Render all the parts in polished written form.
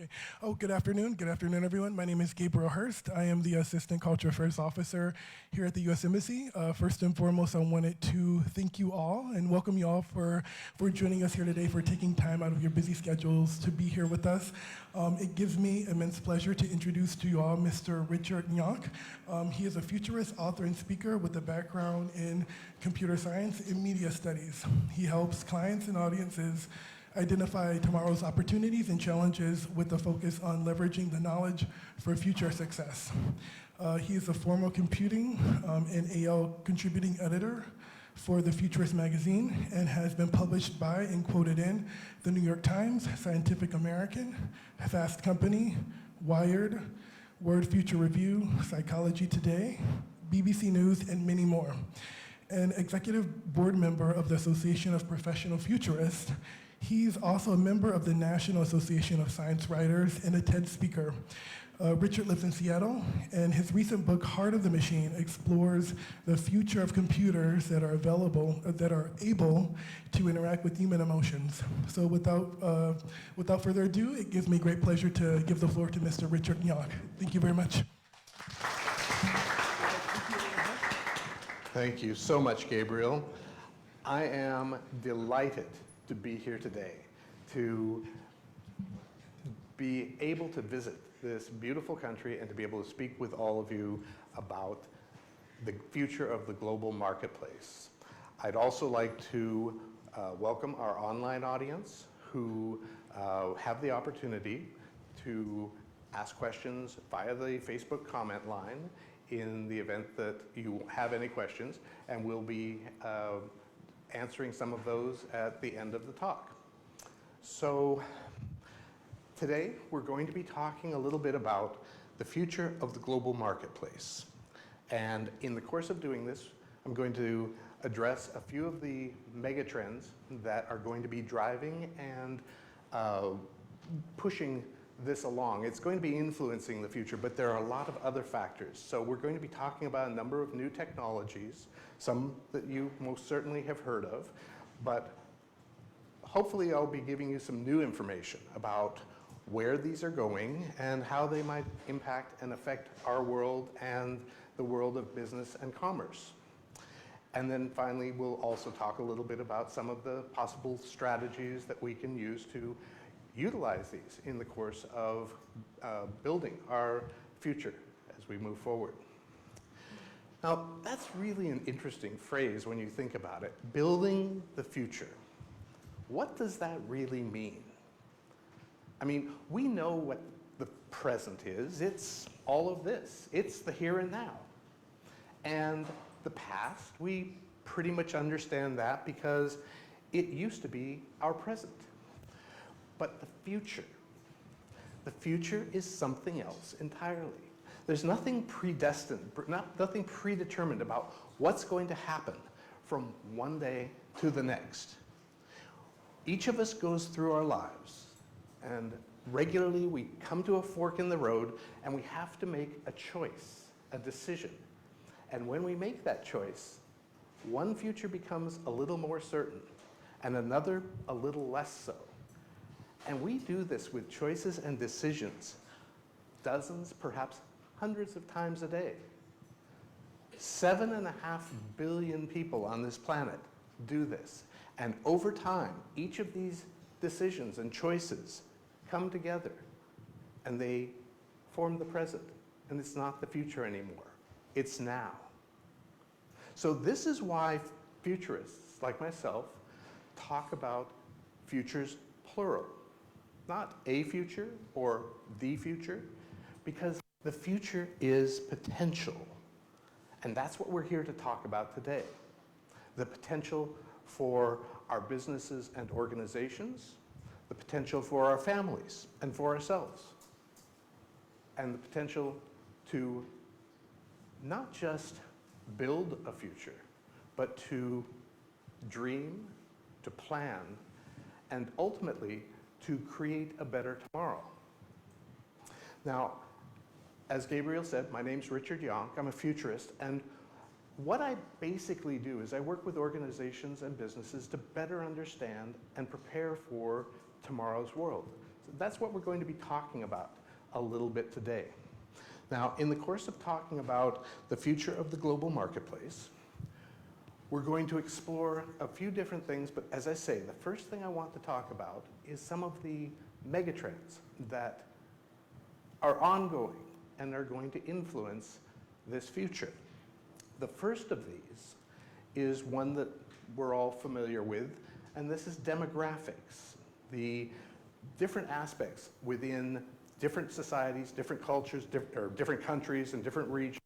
Okay. Oh, good afternoon. Good afternoon, everyone. My name is Gabriel Hurst. I am the Assistant Culture Affairs Officer here at the U.S. Embassy. First and foremost, I wanted to thank you all and welcome you all for joining us here today, for taking time out of your busy schedules to be here with us. It gives me immense pleasure to introduce to you all Mr. Richard Nyok. He is a futurist, author, and speaker with a background in computer science and media studies. He helps clients and audiences identify tomorrow's opportunities and challenges with a focus on leveraging the knowledge for future success. He is a former computing and AL contributing editor for the Futurist magazine and has been published by and quoted in the New York Times, Scientific American, Fast Company, Wired, Word Future Review, Psychology Today, BBC News, and many more. An executive board member of the Association of Professional Futurists, he's also a member of the National Association of Science Writers and a TED speaker. Richard lives in Seattle, and his recent book, Heart of the Machine, explores the future of computers that are able to interact with human emotions. So without further ado, it gives me great pleasure to give the floor to Mr. Richard Nyok. Thank you very much. Thank you so much, Gabriel. I am delighted to be here today, to be able to visit this beautiful country and to be able to speak with all of you about the future of the global marketplace. I'd also like to welcome our online audience who have the opportunity to ask questions via the Facebook comment line in the event that you have any questions, and we'll be answering some of those at the end of the talk. So today we're going to be talking a little bit about the future of the global marketplace. And in the course of doing this, I'm going to address a few of the mega trends that are going to be driving and pushing this along. It's going to be influencing the future, but there are a lot of other factors. So we're going to be talking about a number of new technologies, some that you most certainly have heard of, but hopefully I'll be giving you some new information about where these are going and how they might impact and affect our world and the world of business and commerce. And then finally, we'll also talk a little bit about some of the possible strategies that we can use to utilize these in the course of building our future as we move forward. Now, that's really an interesting phrase when you think about it, building the future. What does that really mean? I mean, we know what the present is. It's all of this. It's the here and now. And the past, we pretty much understand that because it used to be our present. But the future is something else entirely. There's nothing predestined, nothing predetermined about what's going to happen from one day to the next. Each of us goes through our lives, and regularly we come to a fork in the road, and we have to make a choice, a decision. And when we make that choice, one future becomes a little more certain, and another a little less so. And we do this with choices and decisions dozens, perhaps hundreds of times a day. 7.5 billion people on this planet do this. And over time, each of these decisions and choices come together and they form the present. And it's not the future anymore. It's now. So this is why futurists like myself talk about futures plural. Not a future or the future, because the future is potential. And that's what we're here to talk about today. The potential for our businesses and organizations, the potential for our families and for ourselves, and the potential to not just build a future, but to dream, to plan, and ultimately to create a better tomorrow. Now, as Gabriel said, my name's Richard Nyok. I'm a futurist, and what I basically do is I work with organizations and businesses to better understand and prepare for tomorrow's world. That's what we're going to be talking about a little bit today. Now, in the course of talking about the future of the global marketplace, we're going to explore a few different things, but as I say, the first thing I want to talk about is some of the megatrends that are ongoing and are going to influence this future. The first of these is one that we're all familiar with, and this is demographics, the different aspects within different societies, different cultures, or different countries and different regions.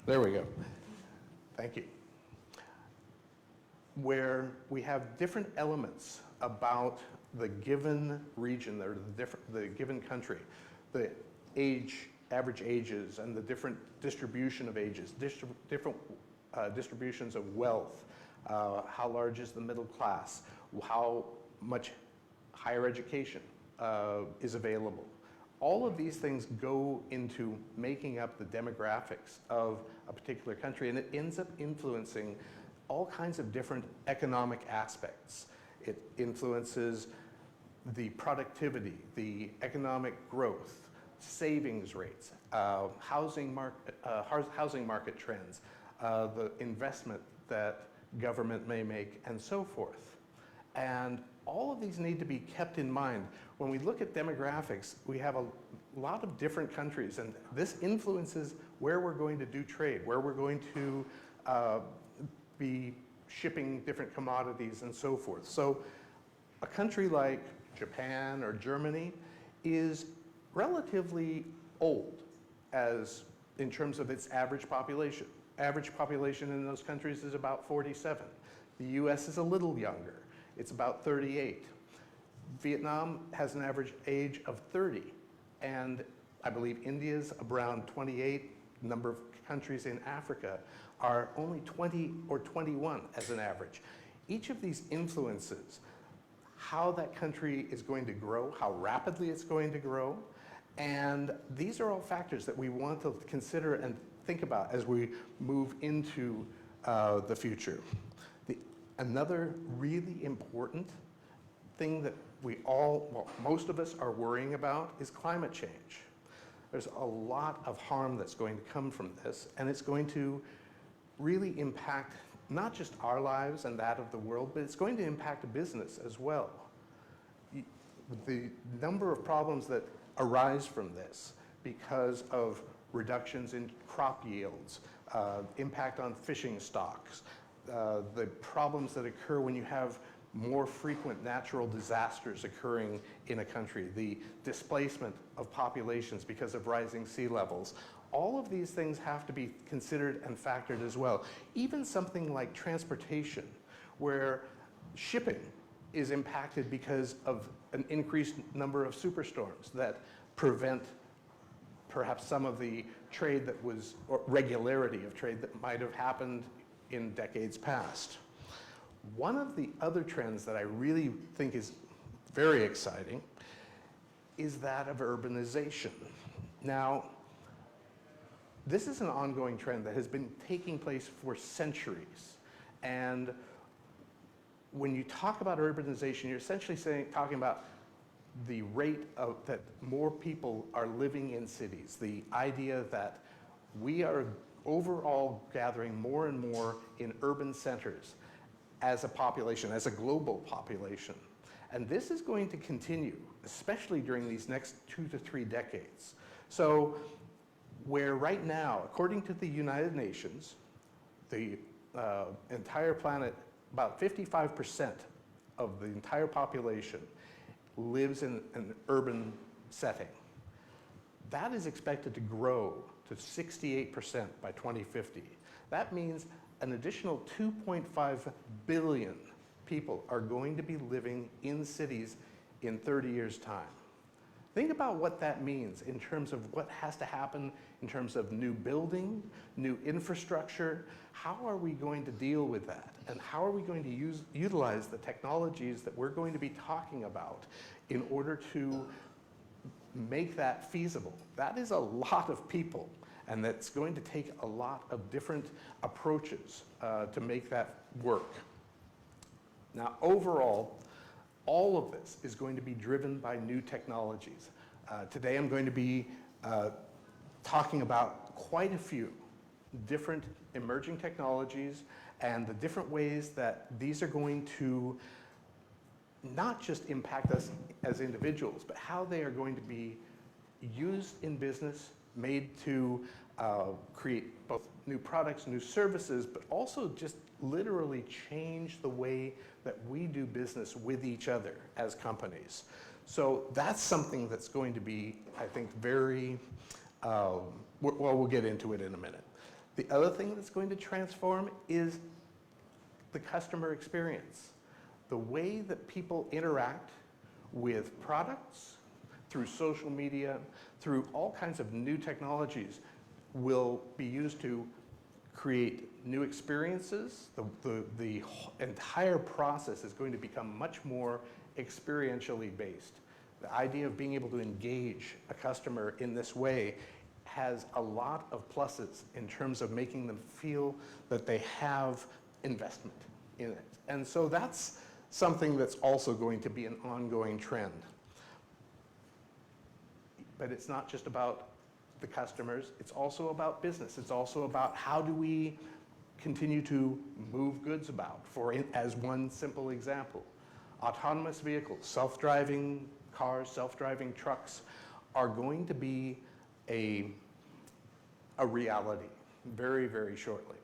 There we go. Thank you. Where we have different elements about the given region or the given country, the average ages, and the different distribution of ages, different distributions of wealth, how large is the middle class, how much higher education is available. All of these things go into making up the demographics of a particular country, and it ends up influencing all kinds of different economic aspects. It influences the productivity, the economic growth, savings rates, housing market trends, the investment that government may make, and so forth. And all of these need to be kept in mind. When we look at demographics, we have a lot of different countries, and this influences where we're going to do trade, where we're going to be shipping different commodities and so forth. So a country like Japan or Germany is relatively old in terms of its average population. Average population in those countries is about 47. The US is a little younger. It's about 38. Vietnam has an average age of 30, and I believe India's around 28. A number of countries in Africa are only 20 or 21 as an average. Each of these influences how that country is going to grow, how rapidly it's going to grow, and these are all factors that we want to consider and think about as we move into the future. Another really important thing that most of us are worrying about is climate change. There's a lot of harm that's going to come from this, and it's going to really impact not just our lives and that of the world, but it's going to impact business as well. The number of problems that arise from this because of reductions in crop yields, impact on fishing stocks, the problems that occur when you have more frequent natural disasters occurring in a country, the displacement of populations because of rising sea levels. All of these things have to be considered and factored as well. Even something like transportation, where shipping is impacted because of an increased number of superstorms that prevent perhaps some of the trade that was, or regularity of trade that might have happened in decades past. One of the other trends that I really think is very exciting is that of urbanization. Now, this is an ongoing trend that has been taking place for centuries. And when you talk about urbanization, you're essentially talking about the rate that more people are living in cities, the idea that we are overall gathering more and more in urban centers as a population, as a global population. And this is going to continue, especially during these next 2 to 3 decades. So where right now, according to the United Nations, the entire planet, about 55% of the entire population lives in an urban setting. That is expected to grow to 68% by 2050. That means an additional 2.5 billion people are going to be living in cities in 30 years' time. Think about what that means in terms of what has to happen in terms of new building, new infrastructure. How are we going to deal with that? And how are we going to utilize the technologies that we're going to be talking about in order to make that feasible? That is a lot of people, and that's going to take a lot of different approaches to make that work. Now, overall, all of this is going to be driven by new technologies. Today I'm going to be talking about quite a few different emerging technologies and the different ways that these are going to not just impact us as individuals, but how they are going to be used in business, made to create both new products, new services, but also just literally change the way that we do business with each other as companies. So that's something that's going to be, I think, very, well, we'll get into it in a minute. The other thing that's going to transform is the customer experience. The way that people interact with products through social media, through all kinds of new technologies will be used to create new experiences. The entire process is going to become much more experientially based. The idea of being able to engage a customer in this way has a lot of pluses in terms of making them feel that they have investment in it. And so that's something that's also going to be an ongoing trend. But it's not just about the customers, it's also about business. It's also about how do we continue to move goods about, as one simple example. Autonomous vehicles, self-driving cars, self-driving trucks are going to be a reality very, very shortly.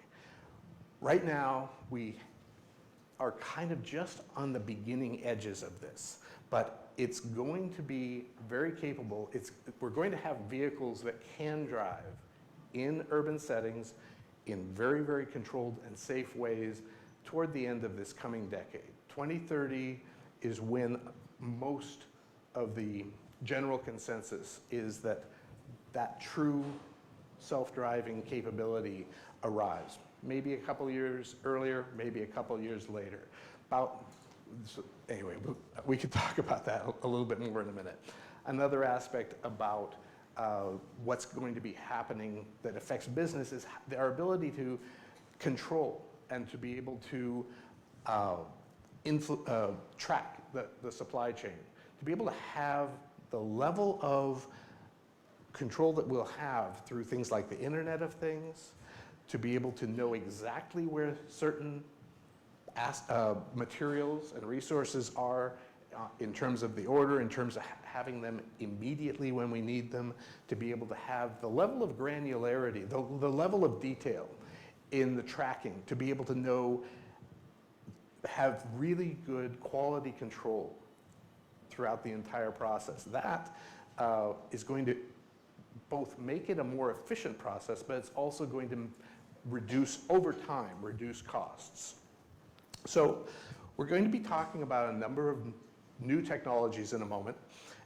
Right now, we are kind of just on the beginning edges of this, but it's going to be very capable. We're going to have vehicles that can drive in urban settings in very, very controlled and safe ways toward the end of this coming decade. 2030 is when most of the general consensus is that true self-driving capability arrives. Maybe a couple years earlier, maybe a couple years later. Anyway, we could talk about that a little bit more in a minute. Another aspect about what's going to be happening that affects business is our ability to control and to be able to track the supply chain, to be able to have the level of control that we'll have through things like the Internet of Things, to be able to know exactly where certain materials and resources are in terms of the order, in terms of having them immediately when we need them, to be able to have the level of granularity, the level of detail in the tracking, to be able to know, have really good quality control throughout the entire process. That is going to both make it a more efficient process, but it's also going to reduce, over time, reduce costs. So we're going to be talking about a number of new technologies in a moment.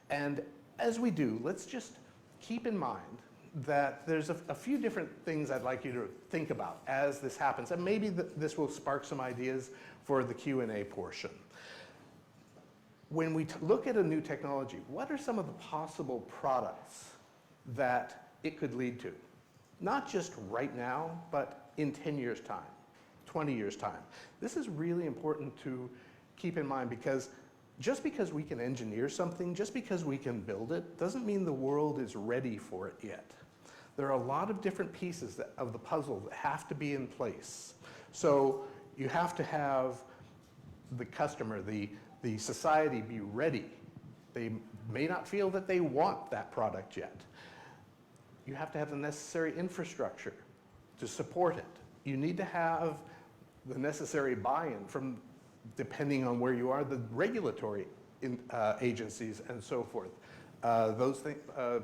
And as we do, let's just keep in mind that there's a few different things I'd like you to think about as this happens. And maybe this will spark some ideas for the Q&A portion. When we look at a new technology, what are some of the possible products that it could lead to? Not just right now, but in 10 years' time, 20 years' time. This is really important to keep in mind, because just because we can engineer something, just because we can build it, doesn't mean the world is ready for it yet. There are a lot of different pieces of the puzzle that have to be in place. So you have to have the customer, the society be ready. They may not feel that they want that product yet. You have to have the necessary infrastructure to support it. You need to have the necessary buy-in from, depending on where you are, the regulatory agencies and so forth. Those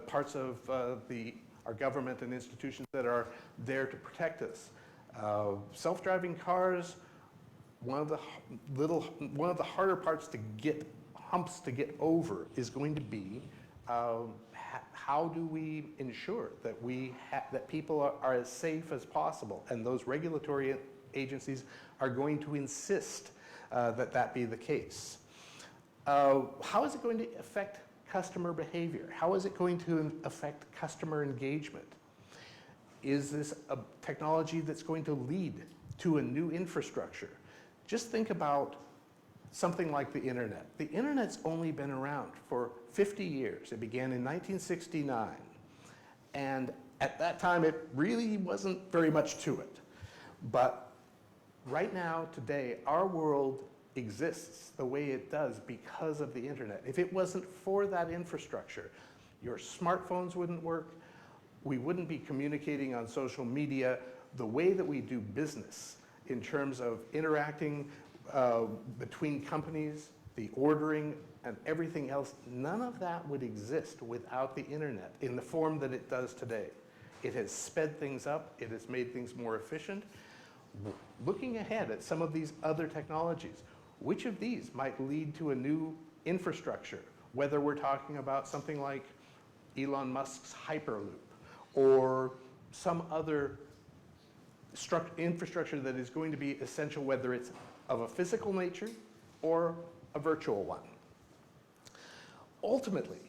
parts of our government and institutions that are there to protect us. Self-driving cars, one of the harder parts to get, humps to get over, is going to be how do we ensure that that people are as safe as possible, and those regulatory agencies are going to insist that be the case. How is it going to affect customer behavior? How is it going to affect customer engagement? Is this a technology that's going to lead to a new infrastructure? Just think about something like the internet. The internet's only been around for 50 years. It began in 1969. And at that time, it really wasn't very much to it. But right now, today, our world exists the way it does because of the internet. If it wasn't for that infrastructure, your smartphones wouldn't work, we wouldn't be communicating on social media, the way that we do business in terms of interacting between companies, the ordering, and everything else, none of that would exist without the internet in the form that it does today. It has sped things up, it has made things more efficient. Looking ahead at some of these other technologies, which of these might lead to a new infrastructure, whether we're talking about something like Elon Musk's Hyperloop or some other infrastructure that is going to be essential, whether it's of a physical nature or a virtual one. Ultimately,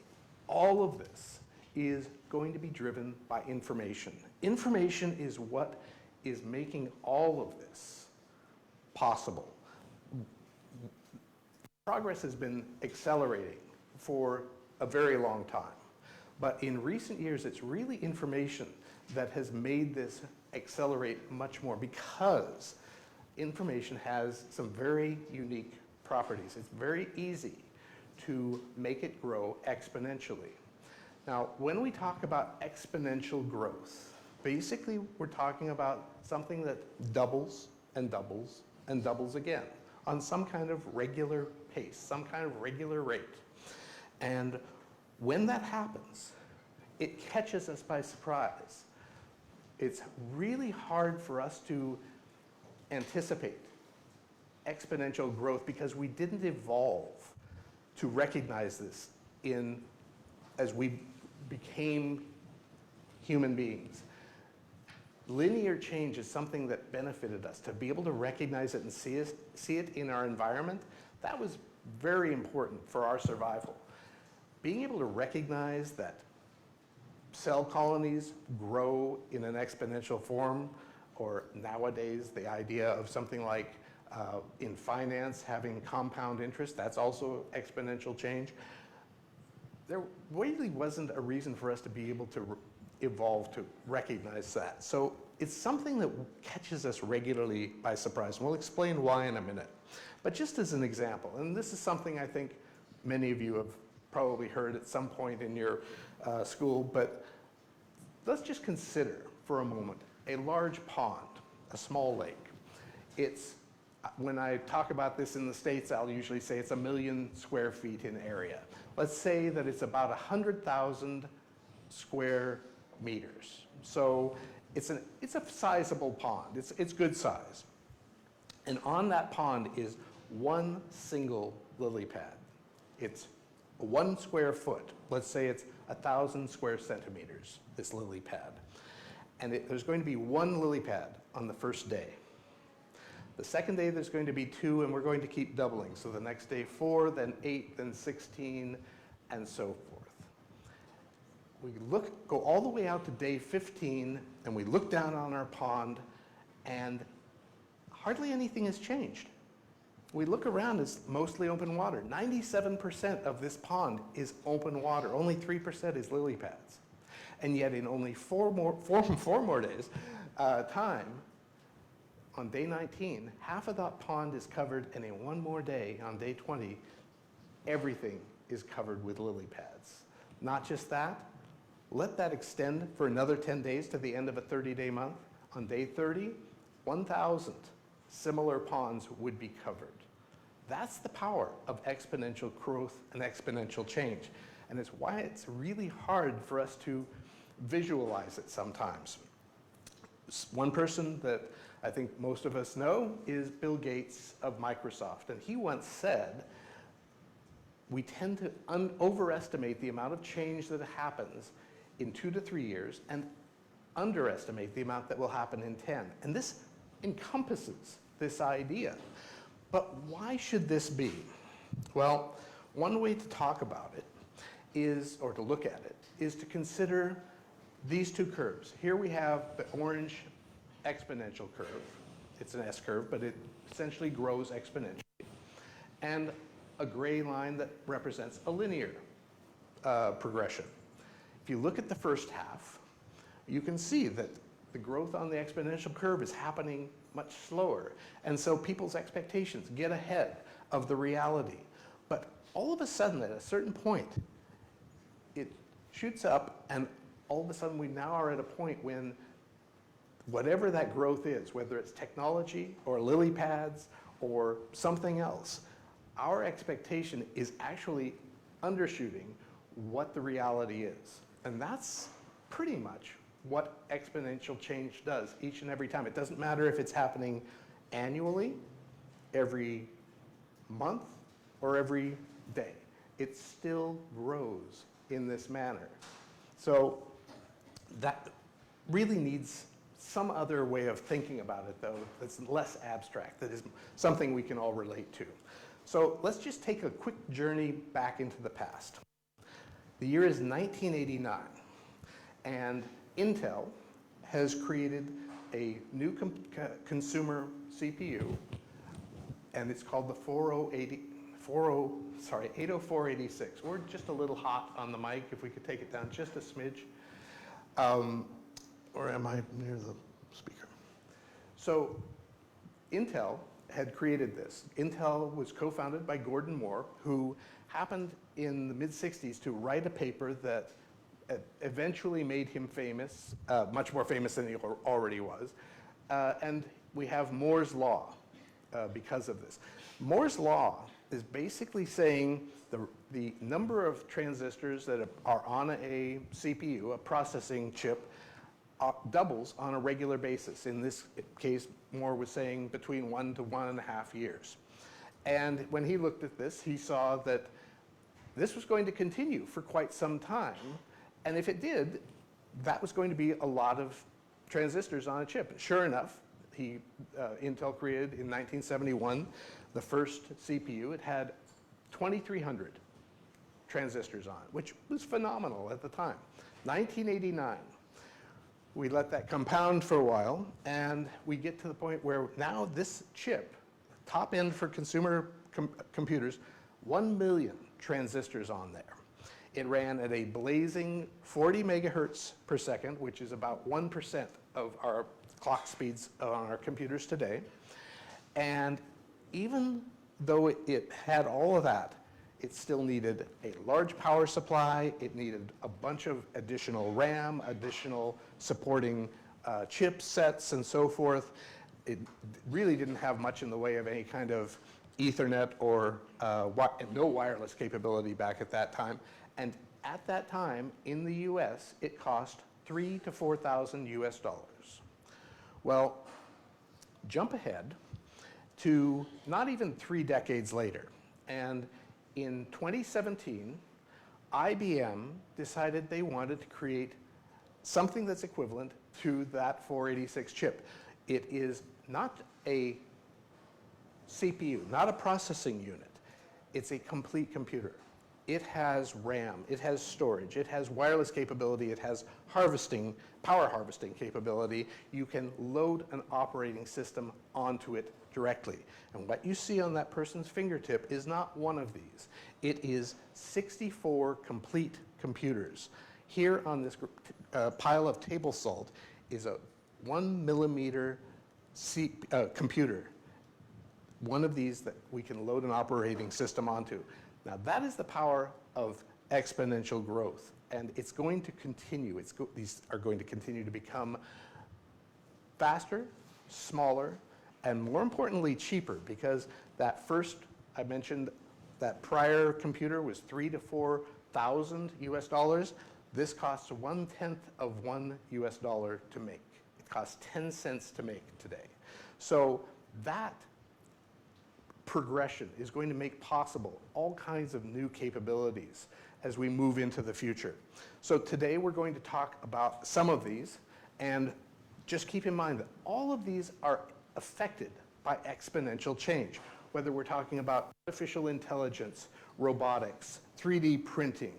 all of this is going to be driven by information. Information is what is making all of this possible. Progress has been accelerating for a very long time. But in recent years, it's really information that has made this accelerate much more because information has some very unique properties. It's very easy to make it grow exponentially. Now, when we talk about exponential growth, basically we're talking about something that doubles and doubles and doubles again on some kind of regular pace, some kind of regular rate. And when that happens, it catches us by surprise. It's really hard for us to anticipate exponential growth because we didn't evolve to recognize this as we became human beings. Linear change is something that benefited us. To be able to recognize it and see it in our environment, that was very important for our survival. Being able to recognize that cell colonies grow in an exponential form, or nowadays the idea of something like in finance having compound interest, that's also exponential change. There really wasn't a reason for us to be able to evolve to recognize that. So it's something that catches us regularly by surprise. And we'll explain why in a minute. But just as an example, and this is something I think many of you have probably heard at some point in your school, but let's just consider for a moment a large pond, a small lake. When I talk about this in the States, I'll usually say it's 1 million square feet in area. Let's say that it's about 100,000 square meters. So it's a sizable pond. It's good size. And on that pond is one single lily pad. It's 1 square foot. Let's say it's 1,000 square centimeters, this lily pad. And there's going to be 1 lily pad on the first day. The second day there's going to be 2, and we're going to keep doubling. So the next day 4, then 8, then 16, and so forth. We go all the way out to day 15, and we look down on our pond, and hardly anything has changed. We look around, it's mostly open water. 97% of this pond is open water. Only 3% is lily pads. And yet in only four more days time, on day 19, half of that pond is covered, and in one more day, on day 20, everything is covered with lily pads. Not just that, let that extend for another 10 days to the end of a 30-day month. On day 30, 1,000 similar ponds would be covered. That's the power of exponential growth and exponential change. And it's why it's really hard for us to visualize it sometimes. One person that I think most of us know is Bill Gates of Microsoft. And he once said, we tend to overestimate the amount of change that happens in 2 to 3 years and underestimate the amount that will happen in 10. And this encompasses this idea. But why should this be? Well, one way to talk about it is, or to look at it, is to consider these two curves. Here we have the orange exponential curve. It's an S curve, but it essentially grows exponentially. and a gray line that represents a linear progression. If you look at the first half, you can see that the growth on the exponential curve is happening much slower. And so people's expectations get ahead of the reality. But all of a sudden, at a certain point, it shoots up, and all of a sudden we now are at a point when whatever that growth is, whether it's technology or lily pads or something else, our expectation is actually undershooting what the reality is. And that's pretty much what exponential change does each and every time. It doesn't matter if it's happening annually, every month, or every day. It still grows in this manner. So that really needs some other way of thinking about it, though, that's less abstract, that is something we can all relate to. So let's just take a quick journey back into the past. The year is 1989, and Intel has created a new consumer CPU, and it's called the 80486. We're just a little hot on the mic, if we could take it down just a smidge. Or am I near the speaker? So Intel had created this. Intel was co-founded by Gordon Moore, who happened in the mid-60s to write a paper that eventually made him famous, much more famous than he already was. And we have Moore's Law because of this. Moore's Law is basically saying the number of transistors that are on a CPU, a processing chip, doubles on a regular basis. In this case, Moore was saying between 1 to 1.5 years. And when he looked at this, he saw that this was going to continue for quite some time. And if it did, that was going to be a lot of transistors on a chip. Sure enough, Intel created in 1971 the first CPU. It had 2,300 transistors on it, which was phenomenal at the time. 1989. We let that compound for a while, and we get to the point where now this chip, top end for consumer computers, 1 million transistors on there. It ran at a blazing 40 megahertz per second, which is about 1% of our clock speeds on our computers today. And even though it had all of that, it still needed a large power supply. It needed a bunch of additional RAM, additional supporting chipsets, and so forth. It really didn't have much in the way of any kind of Ethernet or no wireless capability back at that time. And at that time, in the US, it cost $3,000 to $4,000 US. Well, jump ahead to not even 3 decades later. And in 2017, IBM decided they wanted to create something that's equivalent to that 486 chip. It is not a CPU, not a processing unit. It's a complete computer. It has RAM, it has storage, it has wireless capability, it has harvesting, power harvesting capability. You can load an operating system onto it directly. And what you see on that person's fingertip is not one of these. It is 64 complete computers. Here on this pile of table salt is a 1 millimeter computer. One of these that we can load an operating system onto. Now that is the power of exponential growth, and it's going to continue. These are going to continue to become faster, smaller, and more importantly, cheaper, because that first, I mentioned, that prior computer was $3,000 to $4,000 US. This costs 1/10 of $1 US to make. It costs 10 cents to make today. So that progression is going to make possible all kinds of new capabilities as we move into the future. So today we're going to talk about some of these, and just keep in mind that all of these are affected by exponential change, whether we're talking about artificial intelligence, robotics, 3D printing,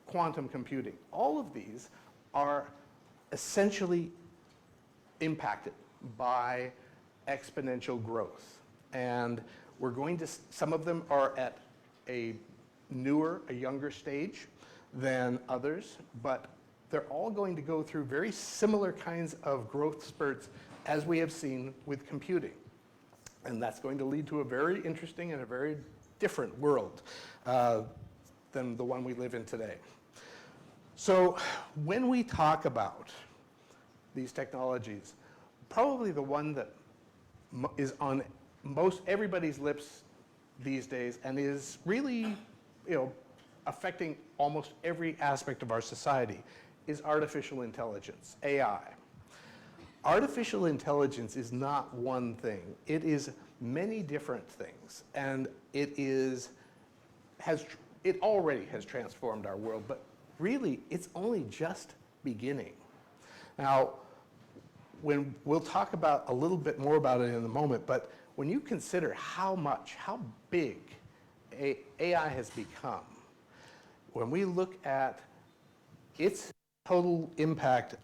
quantum computing. All of these are essentially impacted by exponential growth. And Some of them are at a younger stage than others, but they're all going to go through very similar kinds of growth spurts as we have seen with computing. And that's going to lead to a very interesting and a very different world than the one we live in today. So when we talk about these technologies, probably the one that is on most everybody's lips these days and is really, affecting almost every aspect of our society is artificial intelligence, AI. Artificial intelligence is not one thing. It is many different things, and it already has transformed our world, but really it's only just beginning. Now, we'll talk about a little bit more about it in a moment, but when you consider how big AI has become, when we look at its total impact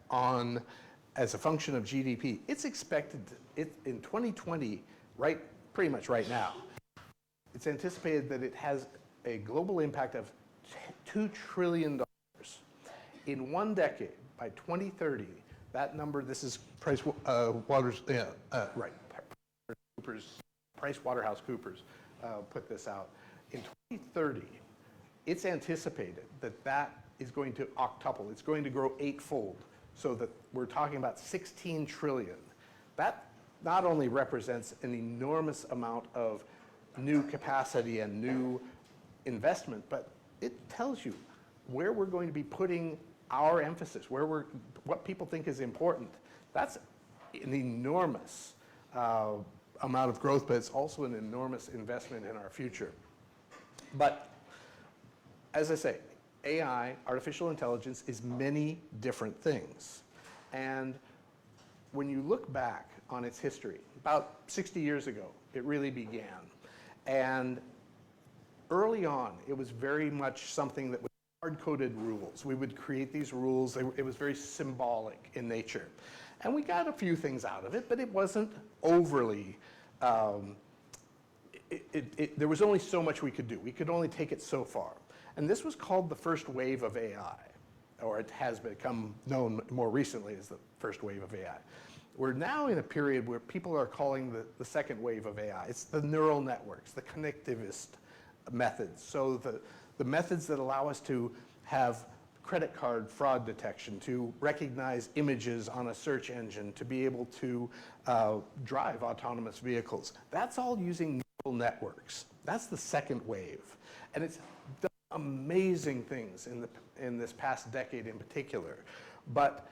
as a function of GDP, it's expected in 2020, pretty much right now, it's anticipated that it has a global impact of $2 trillion. In one decade, by 2030, that number, this is PricewaterhouseCoopers put this out. In 2030, it's anticipated that is going to octuple. It's going to grow 8-fold, so that we're talking about 16 trillion. That not only represents an enormous amount of new capacity and new investment, but it tells you where we're going to be putting our emphasis, what people think is important. That's an enormous amount of growth, but it's also an enormous investment in our future. But as I say, AI, artificial intelligence, is many different things. And when you look back on its history, about 60 years ago, it really began. And early on, it was very much something that was hard-coded rules. We would create these rules. It was very symbolic in nature. And we got a few things out of it, but it wasn't overly, there was only so much we could do. We could only take it so far. And this was called the first wave of AI, or it has become known more recently as the first wave of AI. We're now in a period where people are calling the second wave of AI. It's the neural networks, the connectivist methods. So the methods that allow us to have credit card fraud detection, to recognize images on a search engine, to be able to drive autonomous vehicles. That's all using neural networks. That's the second wave. And it's done amazing things in this past decade in particular. But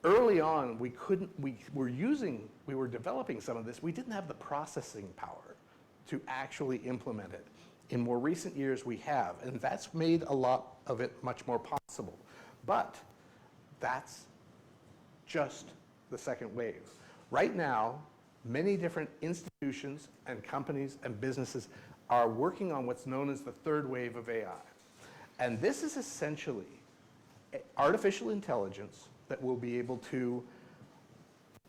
early on, we were developing some of this. We didn't have the processing power to actually implement it. In more recent years, we have, and that's made a lot of it much more possible. But that's just the second wave. Right now, many different institutions and companies and businesses are working on what's known as the third wave of AI. And this is essentially artificial intelligence that will be able to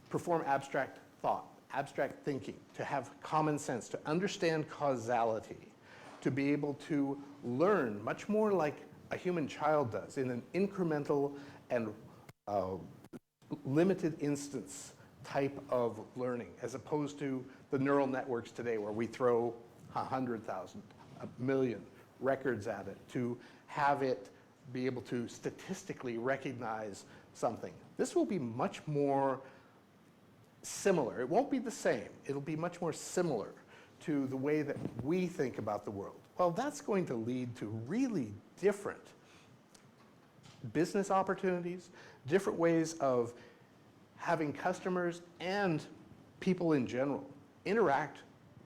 perform abstract thought, abstract thinking, to have common sense, to understand causality, to be able to learn much more like a human child does in an incremental and limited instance type of learning, as opposed to the neural networks today where we throw 100,000, 1,000,000 records at it to have it be able to statistically recognize something. This will be much more similar. It won't be the same. It'll be much more similar to the way that we think about the world. Well, that's going to lead to really different business opportunities, different ways of having customers and people in general interact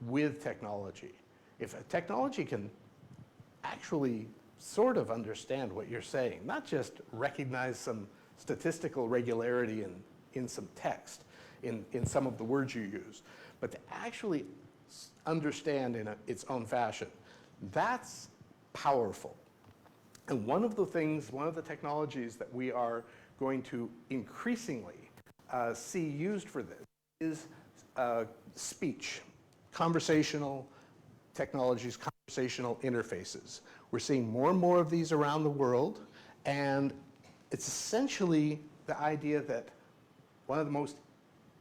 with technology. If a technology can actually sort of understand what you're saying, not just recognize some statistical regularity in some text, in some of the words you use, but to actually understand in its own fashion, that's powerful. And one of the technologies that we are going to increasingly see used for this is speech. conversational technologies, conversational interfaces. We're seeing more and more of these around the world, and it's essentially the idea that one of the most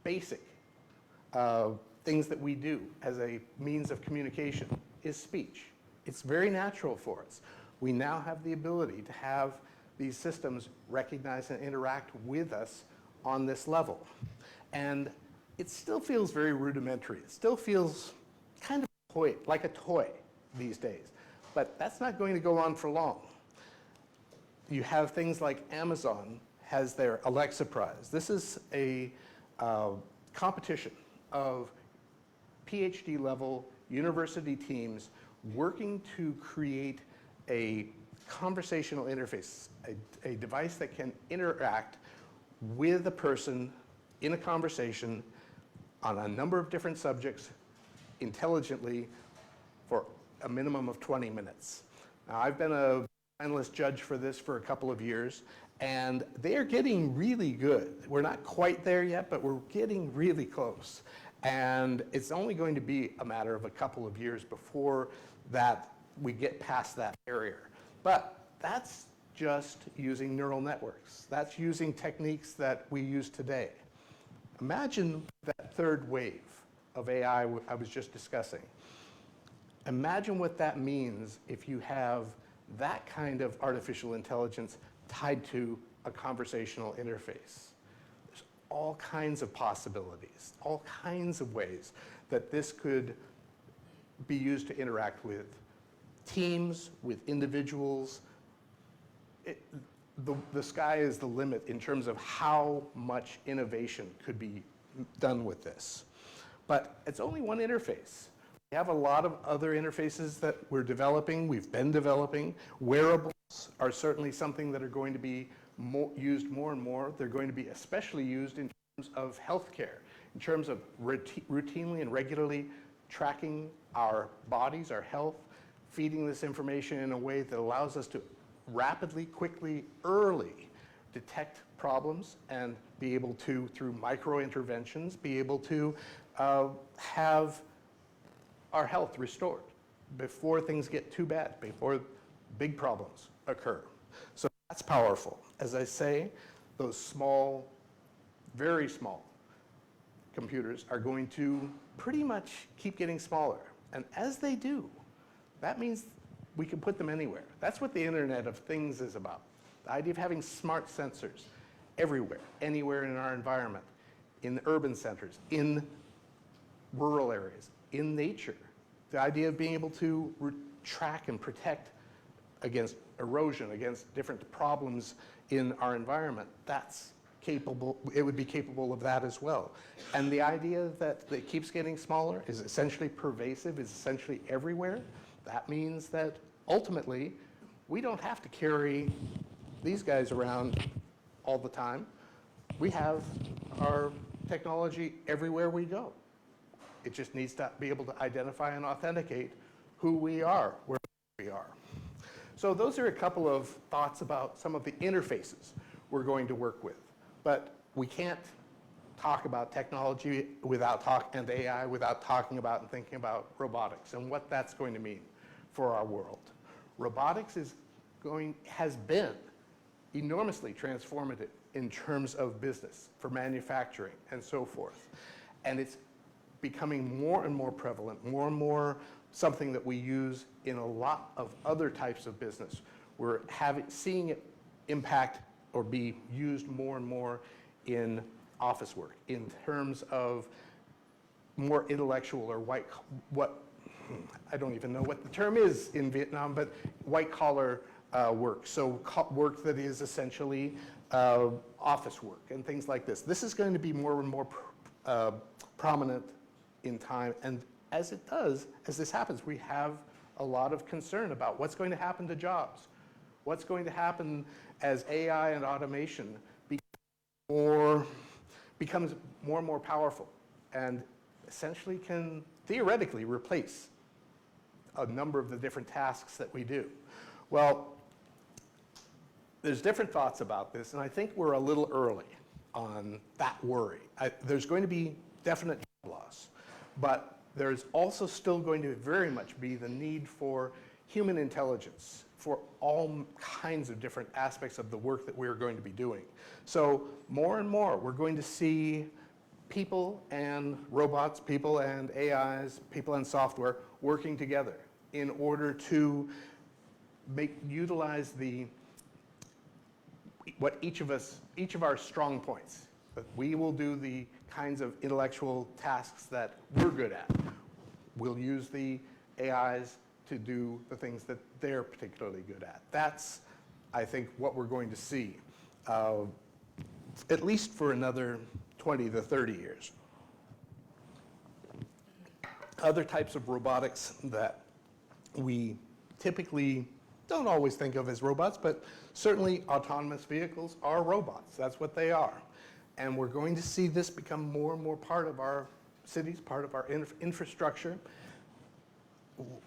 basic things that we do as a means of communication is speech. It's very natural for us. We now have the ability to have these systems recognize and interact with us on this level. And it still feels very rudimentary. It still feels kind of like a toy these days. But that's not going to go on for long. You have things like Amazon has their Alexa Prize. This is a competition of PhD level university teams working to create a conversational interface, a device that can interact with a person in a conversation on a number of different subjects intelligently for a minimum of 20 minutes. Now, I've been a finalist judge for this for a couple of years, and they are getting really good. We're not quite there yet, but we're getting really close. And it's only going to be a matter of a couple of years before that we get past that barrier. But that's just using neural networks. That's using techniques that we use today. Imagine that third wave of AI I was just discussing. Imagine what that means if you have that kind of artificial intelligence tied to a conversational interface. There's all kinds of possibilities, all kinds of ways that this could be used to interact with teams, with individuals. The sky is the limit in terms of how much innovation could be done with this. But it's only one interface. We have a lot of other interfaces that we're developing, we've been developing. Wearables are certainly something that are going to be used more and more. They're going to be especially used in terms of healthcare, in terms of routinely and regularly tracking our bodies, our health, feeding this information in a way that allows us to rapidly, quickly, early detect problems and be able to, through micro interventions, be able to have our health restored before things get too bad, before big problems occur. So that's powerful. As I say, those small, very small computers are going to pretty much keep getting smaller. And as they do, that means we can put them anywhere. That's what the Internet of Things is about. The idea of having smart sensors everywhere, anywhere in our environment, in urban centers, in rural areas, in nature. The idea of being able to track and protect against erosion, against different problems in our environment, that's capable, it would be capable of that as well. And the idea that it keeps getting smaller is essentially pervasive, is essentially everywhere. That means that ultimately, we don't have to carry these guys around all the time. We have our technology everywhere we go. It just needs to be able to identify and authenticate who we are, where we are. So those are a couple of thoughts about some of the interfaces we're going to work with. But we can't talk about technology and AI without talking about and thinking about robotics and what that's going to mean for our world. Robotics has been enormously transformative in terms of business, for manufacturing and so forth. And it's becoming more and more prevalent, more and more something that we use in a lot of other types of business. We're seeing it impact or be used more and more in office work, in terms of more intellectual or I don't even know what the term is in Vietnam, but white collar work. So work that is essentially office work and things like this. This is going to be more and more prominent in time. And as this happens, we have a lot of concern about what's going to happen to jobs. What's going to happen as AI and automation becomes more and more powerful and essentially can theoretically replace a number of the different tasks that we do. Well, there's different thoughts about this, and I think we're a little early on that worry. There's going to be definite job loss, but there's also still going to very much be the need for human intelligence for all kinds of different aspects of the work that we're going to be doing. So more and more, we're going to see people and robots, people and AIs, people and software working together in order to utilize what each of our strong points. That we will do the kinds of intellectual tasks that we're good at. We'll use the AIs to do the things that they're particularly good at. That's, I think, what we're going to see, at least for another 20 to 30 years. Other types of robotics that we typically don't always think of as robots, but certainly autonomous vehicles are robots. That's what they are. And we're going to see this become more and more part of our cities, part of our infrastructure.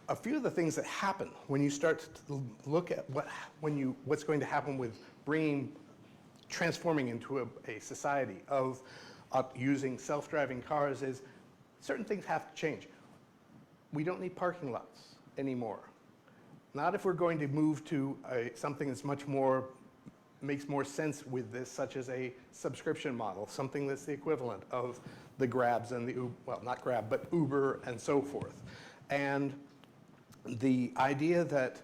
A few of the things that happen when you start to look at what's going to happen with transforming into a society of using self-driving cars is certain things have to change. We don't need parking lots anymore. Not if we're going to move to something that's makes more sense with this, such as a subscription model, something that's the equivalent of the Grabs and not Grab, but Uber and so forth. And the idea that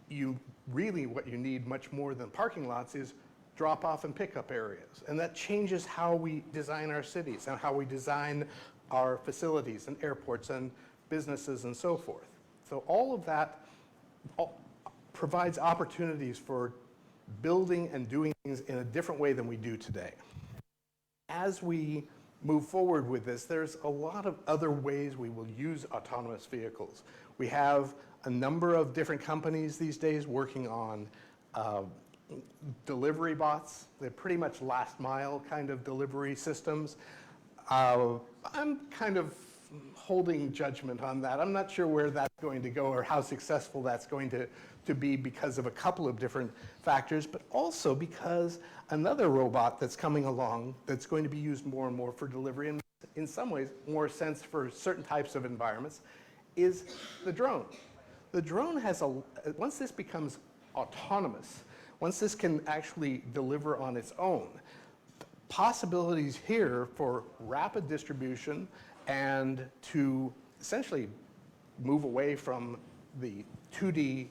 what you need much more than parking lots is drop-off and pickup areas. And that changes how we design our cities and how we design our facilities and airports and businesses and so forth. So all of that provides opportunities for building and doing things in a different way than we do today. As we move forward with this, there's a lot of other ways we will use autonomous vehicles. We have a number of different companies these days working on delivery bots. They're pretty much last mile kind of delivery systems. I'm kind of holding judgment on that. I'm not sure where that's going to go or how successful that's going to be because of a couple of different factors, but also because another robot that's coming along that's going to be used more and more for delivery, and in some ways more sense for certain types of environments, is the drone. The drone has once this becomes autonomous, once this can actually deliver on its own, possibilities here for rapid distribution and to essentially move away from the 2D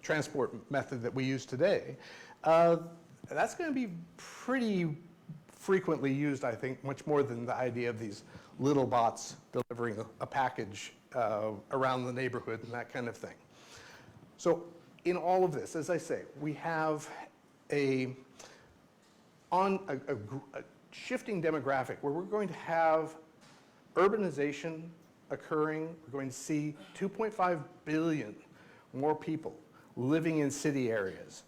transport method that we use today, that's going to be pretty frequently used, I think, much more than the idea of these little bots delivering a package around the neighborhood and that kind of thing. So in all of this, as I say, we have a shifting demographic where we're going to have urbanization occurring. We're going to see 2.5 billion more people living in city areas.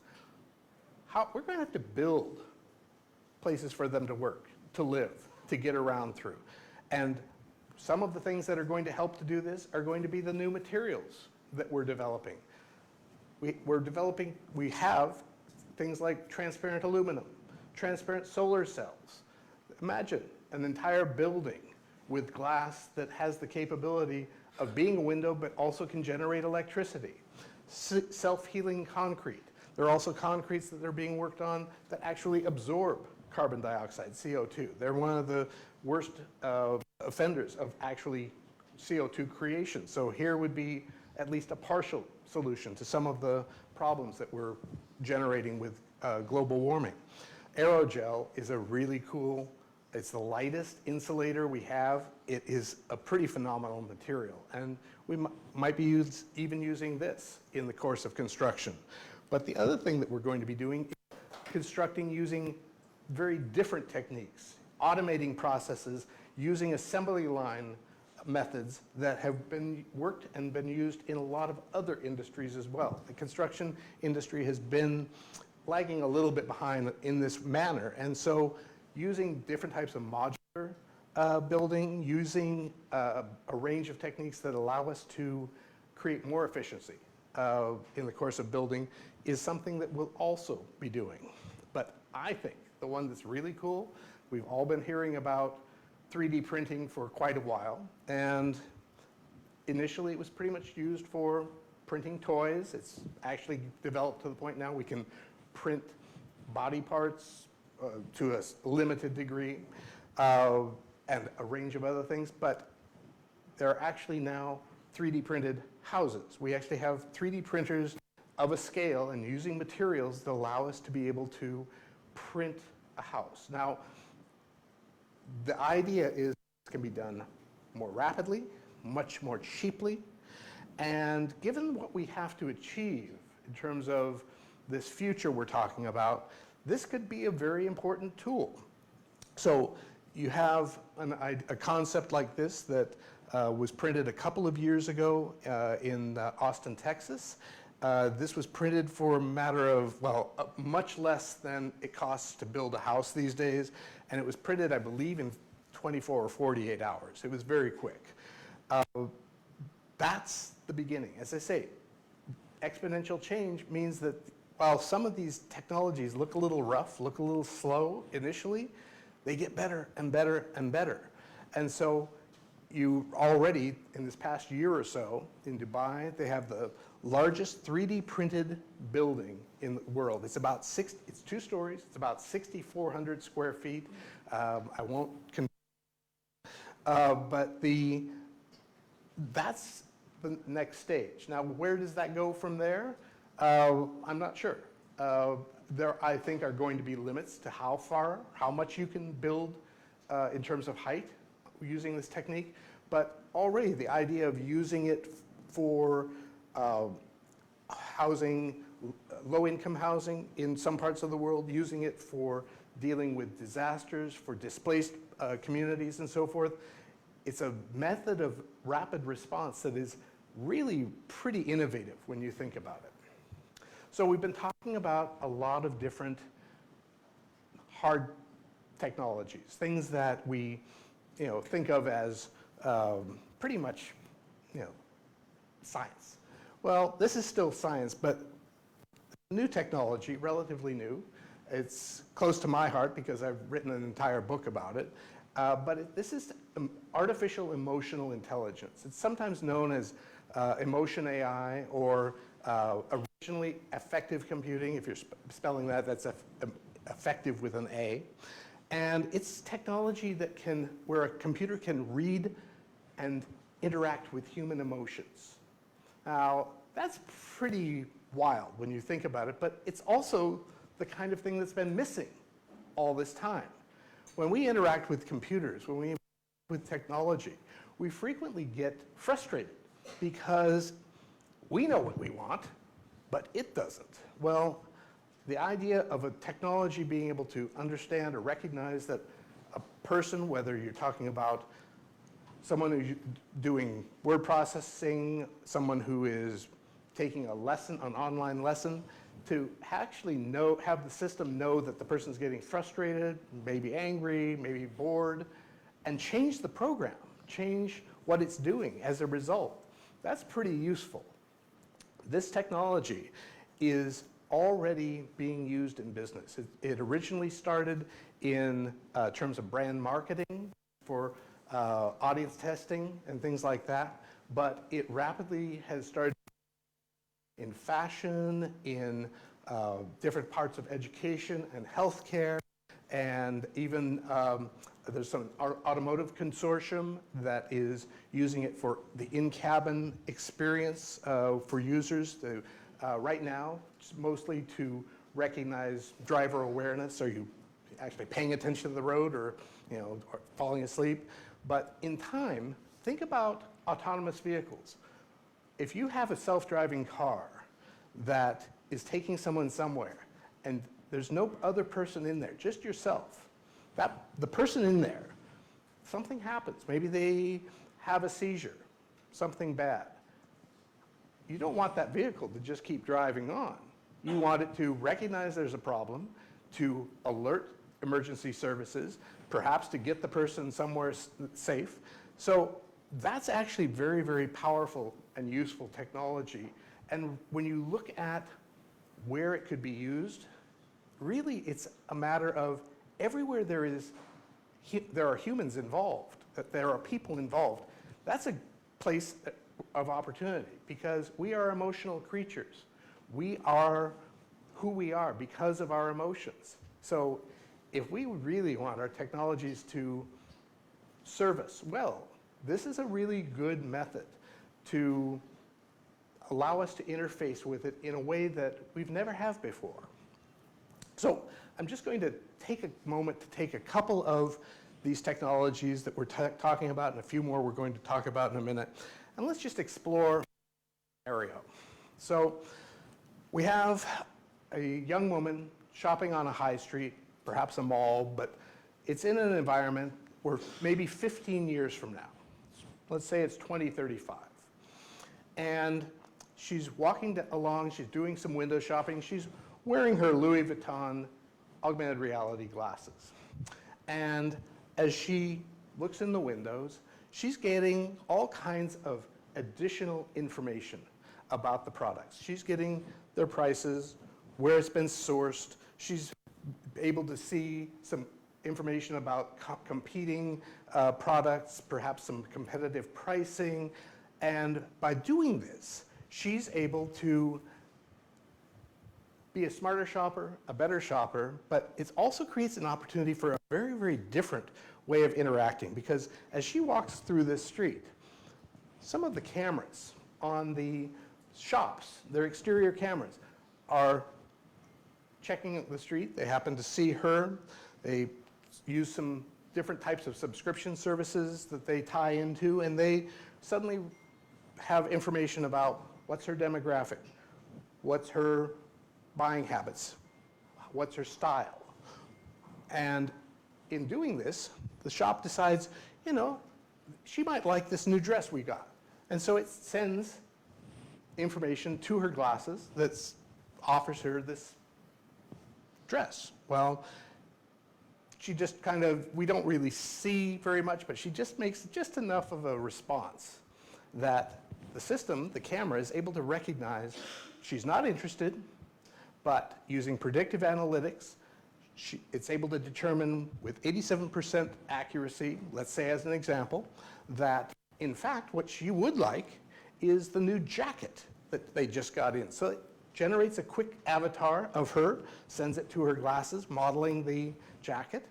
We're going to have to build places for them to work, to live, to get around through. And some of the things that are going to help to do this are going to be the new materials that we're developing. We have things like transparent aluminum, transparent solar cells. Imagine an entire building with glass that has the capability of being a window but also can generate electricity. Self-healing concrete. There are also concretes that are being worked on that actually absorb carbon dioxide, CO2. They're one of the worst offenders of actually CO2 creation. So here would be at least a partial solution to some of the problems that we're generating with global warming. Aerogel is a really cool, it's the lightest insulator we have. It is a pretty phenomenal material. And we might be even using this in the course of construction. But the other thing that we're going to be doing is constructing using very different techniques, automating processes, using assembly line methods that have been worked and been used in a lot of other industries as well. The construction industry has been lagging a little bit behind in this manner. And so using different types of modular building, using a range of techniques that allow us to create more efficiency in the course of building is something that we'll also be doing. But I think the one that's really cool, we've all been hearing about 3D printing for quite a while, and initially it was pretty much used for printing toys. It's actually developed to the point now we can print body parts to a limited degree, and a range of other things, but there are actually now 3D printed houses. We actually have 3D printers of a scale and using materials that allow us to be able to print a house. Now, the idea is it can be done more rapidly, much more cheaply, and given what we have to achieve in terms of this future we're talking about, this could be a very important tool. So you have a concept like this that was printed a couple of years ago in Austin, Texas. This was printed for a matter of, well, much less than it costs to build a house these days, and it was printed, I believe, in 24 or 48 hours. It was very quick. That's the beginning. As I say, exponential change means that while some of these technologies look a little rough, look a little slow initially, they get better and better and better. And so you already, in this past year or so, in Dubai, they have the largest 3D printed building in the world. It's about it's 2 stories, it's about 6,400 square feet. I won't, but that's the next stage. Now, where does that go from there? I'm not sure. There, I think, are going to be limits to how much you can build in terms of height using this technique, but already the idea of using it for housing, low-income housing in some parts of the world, using it for dealing with disasters, for displaced communities and so forth, it's a method of rapid response that is really pretty innovative when you think about it. So we've been talking about a lot of different hard technologies, things that we, think of as pretty much, science. Well, this is still science, but new technology, relatively new. It's close to my heart because I've written an entire book about it. This is artificial emotional intelligence. It's sometimes known as emotion AI or originally affective computing. If you're spelling that, that's effective with an A. And it's technology that where a computer can read and interact with human emotions. Now, that's pretty wild when you think about it, but it's also the kind of thing that's been missing all this time. When we interact with computers, when we interact with technology, we frequently get frustrated because we know what we want, but it doesn't. Well, the idea of a technology being able to understand or recognize that a person, whether you're talking about someone who's doing word processing, someone who is taking a lesson, an online lesson, to actually have the system know that the person's getting frustrated, maybe angry, maybe bored, and change the program, change what it's doing as a result. That's pretty useful. This technology is already being used in business. It originally started in terms of brand marketing for audience testing and things like that, but it rapidly has started in fashion, in different parts of education and healthcare, and even there's some automotive consortium that is using it for the in-cabin experience for users to, right now, mostly to recognize driver awareness. Are you actually paying attention to the road or falling asleep? But in time, think about autonomous vehicles. If you have a self-driving car that is taking someone somewhere and there's no other person in there, just yourself, the person in there, something happens. Maybe they have a seizure, something bad. You don't want that vehicle to just keep driving on. You want it to recognize there's a problem, to alert emergency services, perhaps to get the person somewhere safe. So that's actually very, very powerful and useful technology. And when you look at where it could be used, really it's a matter of everywhere there are humans involved, that there are people involved. That's a place of opportunity because we are emotional creatures. We are who we are because of our emotions. So if we really want our technologies to serve us well, this is a really good method to allow us to interface with it in a way that we've never have before. So I'm just going to take a moment to take a couple of these technologies that we're talking about and a few more we're going to talk about in a minute. And let's just explore a scenario. So we have a young woman shopping on a high street, perhaps a mall, but it's in an environment where maybe 15 years from now, let's say it's 2035. And she's walking along, she's doing some window shopping, she's wearing her Louis Vuitton augmented reality glasses. And as she looks in the windows, she's getting all kinds of additional information about the products. She's getting their prices, where it's been sourced. She's able to see some information about competing products, perhaps some competitive pricing. And by doing this, she's able to be a smarter shopper, a better shopper, but it also creates an opportunity for a very, very different way of interacting because as she walks through this street, some of the cameras on the shops, their exterior cameras, are checking the street. They happen to see her. They use some different types of subscription services that they tie into, and they suddenly have information about what's her demographic, what's her buying habits, what's her style. And in doing this, the shop decides, you know, she might like this new dress we got. And so it sends information to her glasses that offers her this dress. Well, she just kind of, we don't really see very much, but she just makes just enough of a response that the system, the camera, is able to recognize she's not interested, but using predictive analytics, it's able to determine with 87% accuracy, let's say as an example, that in fact what she would like is the new jacket that they just got in. So it generates a quick avatar of her, sends it to her glasses, modeling the jacket,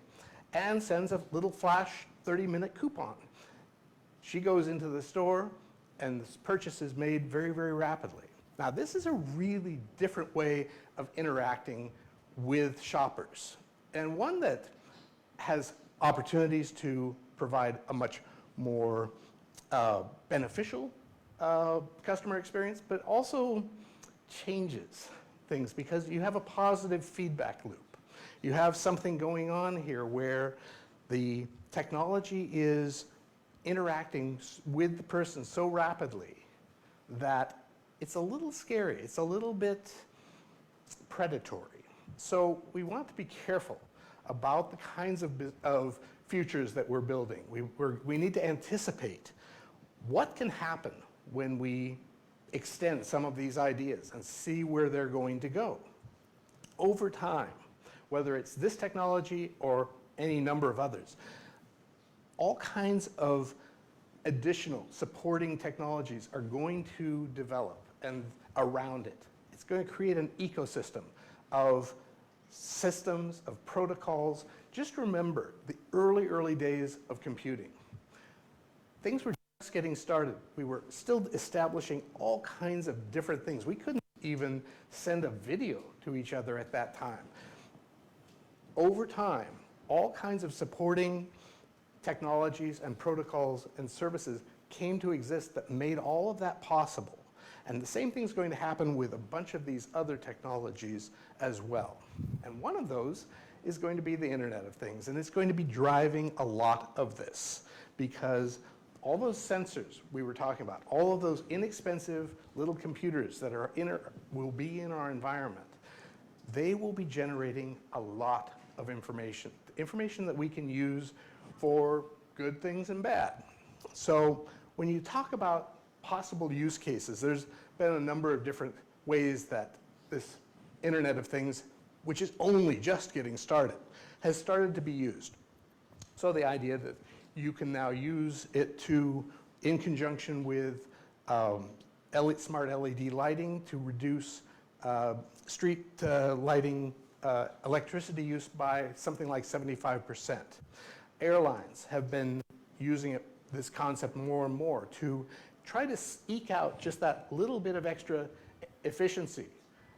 and sends a little flash 30-minute coupon. She goes into the store, and this purchase is made very, very rapidly. Now, this is a really different way of interacting with shoppers, and one that has opportunities to provide a much more beneficial customer experience, but also changes things because you have a positive feedback loop. You have something going on here where the technology is interacting with the person so rapidly that it's a little scary, it's a little bit predatory. So we want to be careful about the kinds of futures that we're building. We need to anticipate what can happen when we extend some of these ideas and see where they're going to go. Over time, whether it's this technology or any number of others, all kinds of additional supporting technologies are going to develop and around it. It's going to create an ecosystem of systems, of protocols. Just remember the early days of computing. Things were just getting started. We were still establishing all kinds of different things. We couldn't even send a video to each other at that time. Over time, all kinds of supporting technologies and protocols and services came to exist that made all of that possible. And the same thing's going to happen with a bunch of these other technologies as well. And one of those is going to be the Internet of Things, and it's going to be driving a lot of this because all those sensors we were talking about, all of those inexpensive little computers that will be in our environment, they will be generating a lot of information that we can use for good things and bad. So when you talk about possible use cases, there's been a number of different ways that this Internet of Things, which is only just getting started, has started to be used. So the idea that you can now use it in conjunction with smart LED lighting to reduce street lighting electricity use by something like 75%. Airlines have been using this concept more and more to try to eke out just that little bit of extra efficiency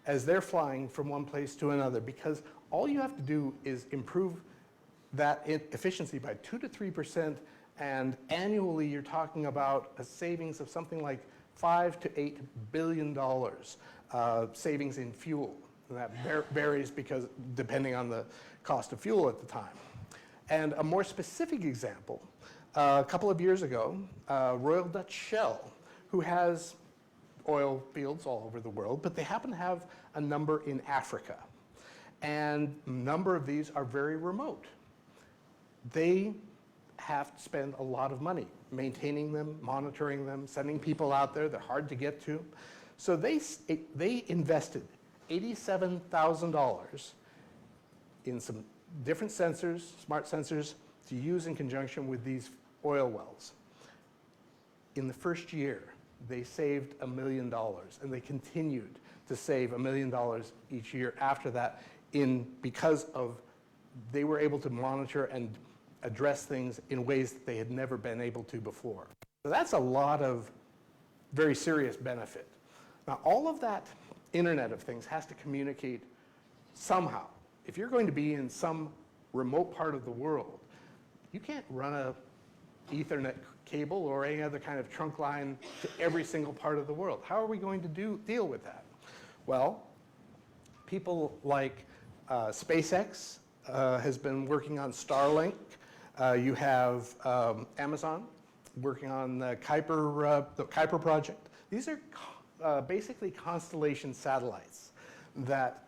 as they're flying from one place to another, because all you have to do is improve that efficiency by 2 to 3%, and annually you're talking about a savings of something like $5 to $8 billion savings in fuel. And that varies because depending on the cost of fuel at the time. And a more specific example, a couple of years ago, Royal Dutch Shell, who has oil fields all over the world, but they happen to have a number in Africa. And a number of these are very remote. They have to spend a lot of money maintaining them, monitoring them, sending people out there. They're hard to get to. So they invested $87,000 in some different sensors, smart sensors, to use in conjunction with these oil wells. In the first year, they saved $1 million, and they continued to save $1 million each year after that because they were able to monitor and address things in ways that they had never been able to before. So that's a lot of very serious benefit. Now, all of that Internet of Things has to communicate somehow. If you're going to be in some remote part of the world, you can't run a Ethernet cable or any other kind of trunk line to every single part of the world. How are we going to deal with that? Well, people like SpaceX has been working on Starlink. You have Amazon working on the Kuiper project. These are basically constellation satellites that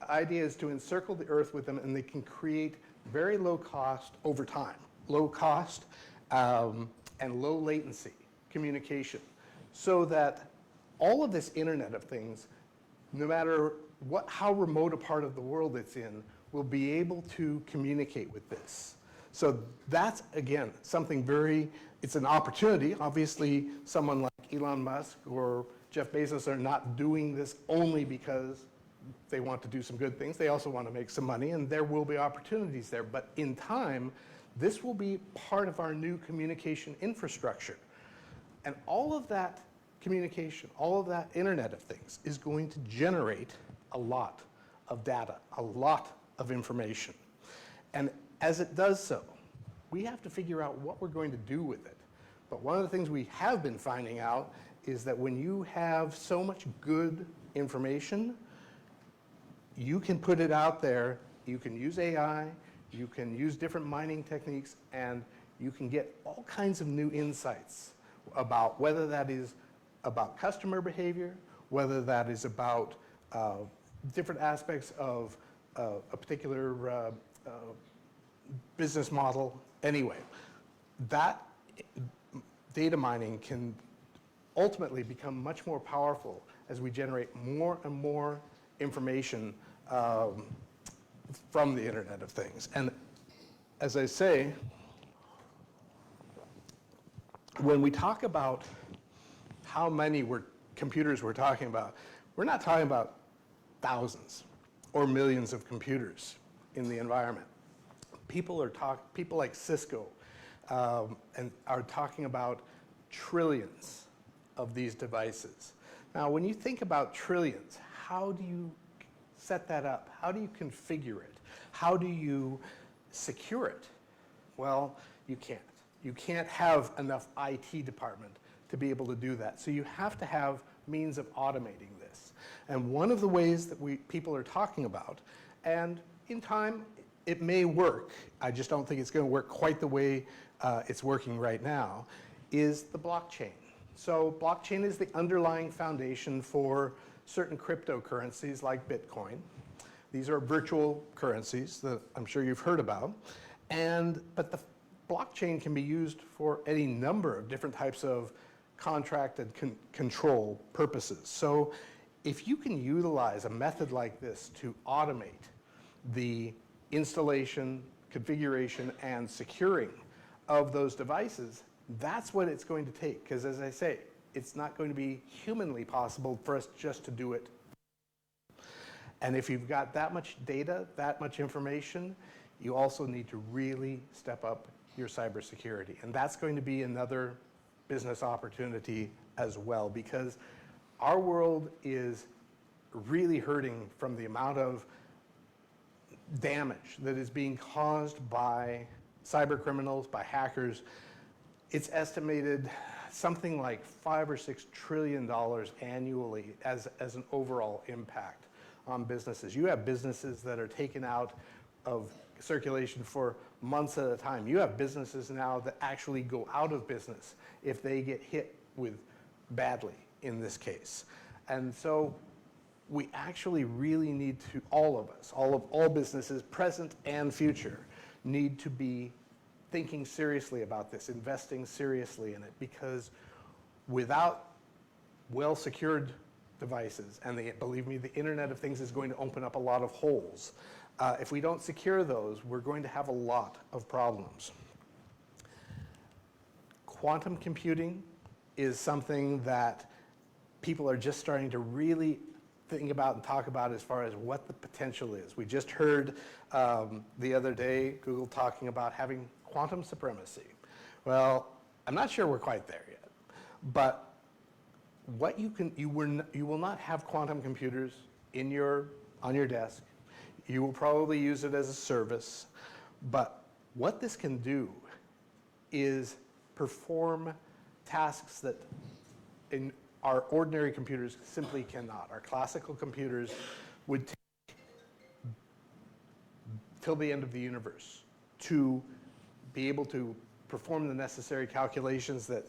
idea is to encircle the Earth with them, and they can create very low cost over time, low cost and low latency communication, so that all of this Internet of Things, no matter how remote a part of the world it's in, will be able to communicate with this. So that's, again, something it's an opportunity. Obviously, someone like Elon Musk or Jeff Bezos are not doing this only because they want to do some good things. They also want to make some money, and there will be opportunities there. But in time, this will be part of our new communication infrastructure. And all of that communication, all of that Internet of Things is going to generate a lot of data, a lot of information. And as it does so, we have to figure out what we're going to do with it. But one of the things we have been finding out is that when you have so much good information, you can put it out there, you can use AI, you can use different mining techniques, and you can get all kinds of new insights about whether that is about customer behavior, whether that is about different aspects of a particular business model. Anyway, that data mining can ultimately become much more powerful as we generate more and more information from the Internet of Things. And as I say, when we talk about how many computers we're talking about, we're not talking about thousands or millions of computers in the environment. People like Cisco and are talking about trillions of these devices. Now, when you think about trillions, how do you set that up? How do you configure it? How do you secure it? Well, you can't. You can't have enough IT department to be able to do that. So you have to have means of automating this. And one of the ways that people are talking about, and in time, it may work, I just don't think it's going to work quite the way it's working right now, is the blockchain. So blockchain is the underlying foundation for certain cryptocurrencies like Bitcoin. These are virtual currencies that I'm sure you've heard about. But the blockchain can be used for any number of different types of contracted control purposes. So if you can utilize a method like this to automate the installation, configuration, and securing of those devices, That's what it's going to take, because as I say, it's not going to be humanly possible for us just to do it. And if you've got that much data, that much information, you also need to really step up your cybersecurity. And that's going to be another business opportunity as well, because our world is really hurting from the amount of damage that is being caused by cyber criminals, by hackers. It's estimated something like $5 or $6 trillion annually as an overall impact on businesses. You have businesses that are taken out of circulation for months at a time. You have businesses now that actually go out of business if they get hit with badly in this case. And so we actually really need to, all of us, all businesses, present and future, need to be thinking seriously about this, investing seriously in it, because without well-secured devices, and believe me, the Internet of Things is going to open up a lot of holes. If we don't secure those, we're going to have a lot of problems. Quantum computing is something that people are just starting to really think about and talk about as far as what the potential is. We just heard the other day Google talking about having quantum supremacy. Well, I'm not sure we're quite there yet, but what you will not have quantum computers on your desk. You will probably use it as a service, but what this can do is perform tasks that in our ordinary computers simply cannot. Our classical computers would take till the end of the universe to be able to perform the necessary calculations that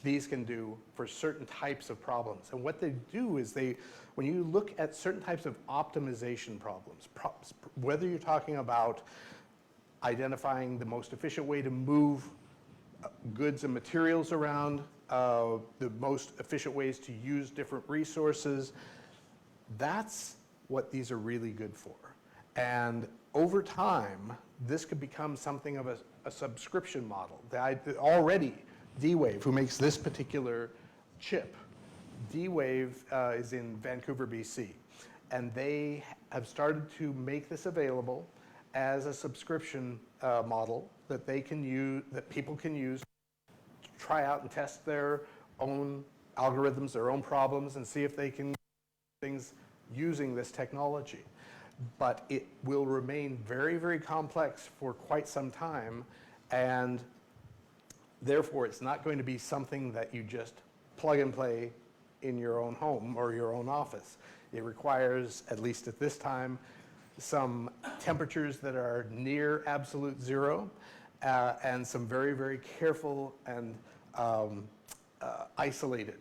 these can do for certain types of problems. And what they do is when you look at certain types of optimization problems, whether you're talking about identifying the most efficient way to move goods and materials around, the most efficient ways to use different resources, that's what these are really good for. And over time, this could become something of a subscription model. Already, D-Wave, who makes this particular chip, D-Wave is in Vancouver, BC, and they have started to make this available as a subscription model that they can use, that people can use to try out and test their own algorithms, their own problems, and see if they can do things using this technology. But it will remain very, very complex for quite some time, and therefore it's not going to be something that you just plug and play in your own home or your own office. It requires, at least at this time, some temperatures that are near absolute zero, and some very, very careful and isolated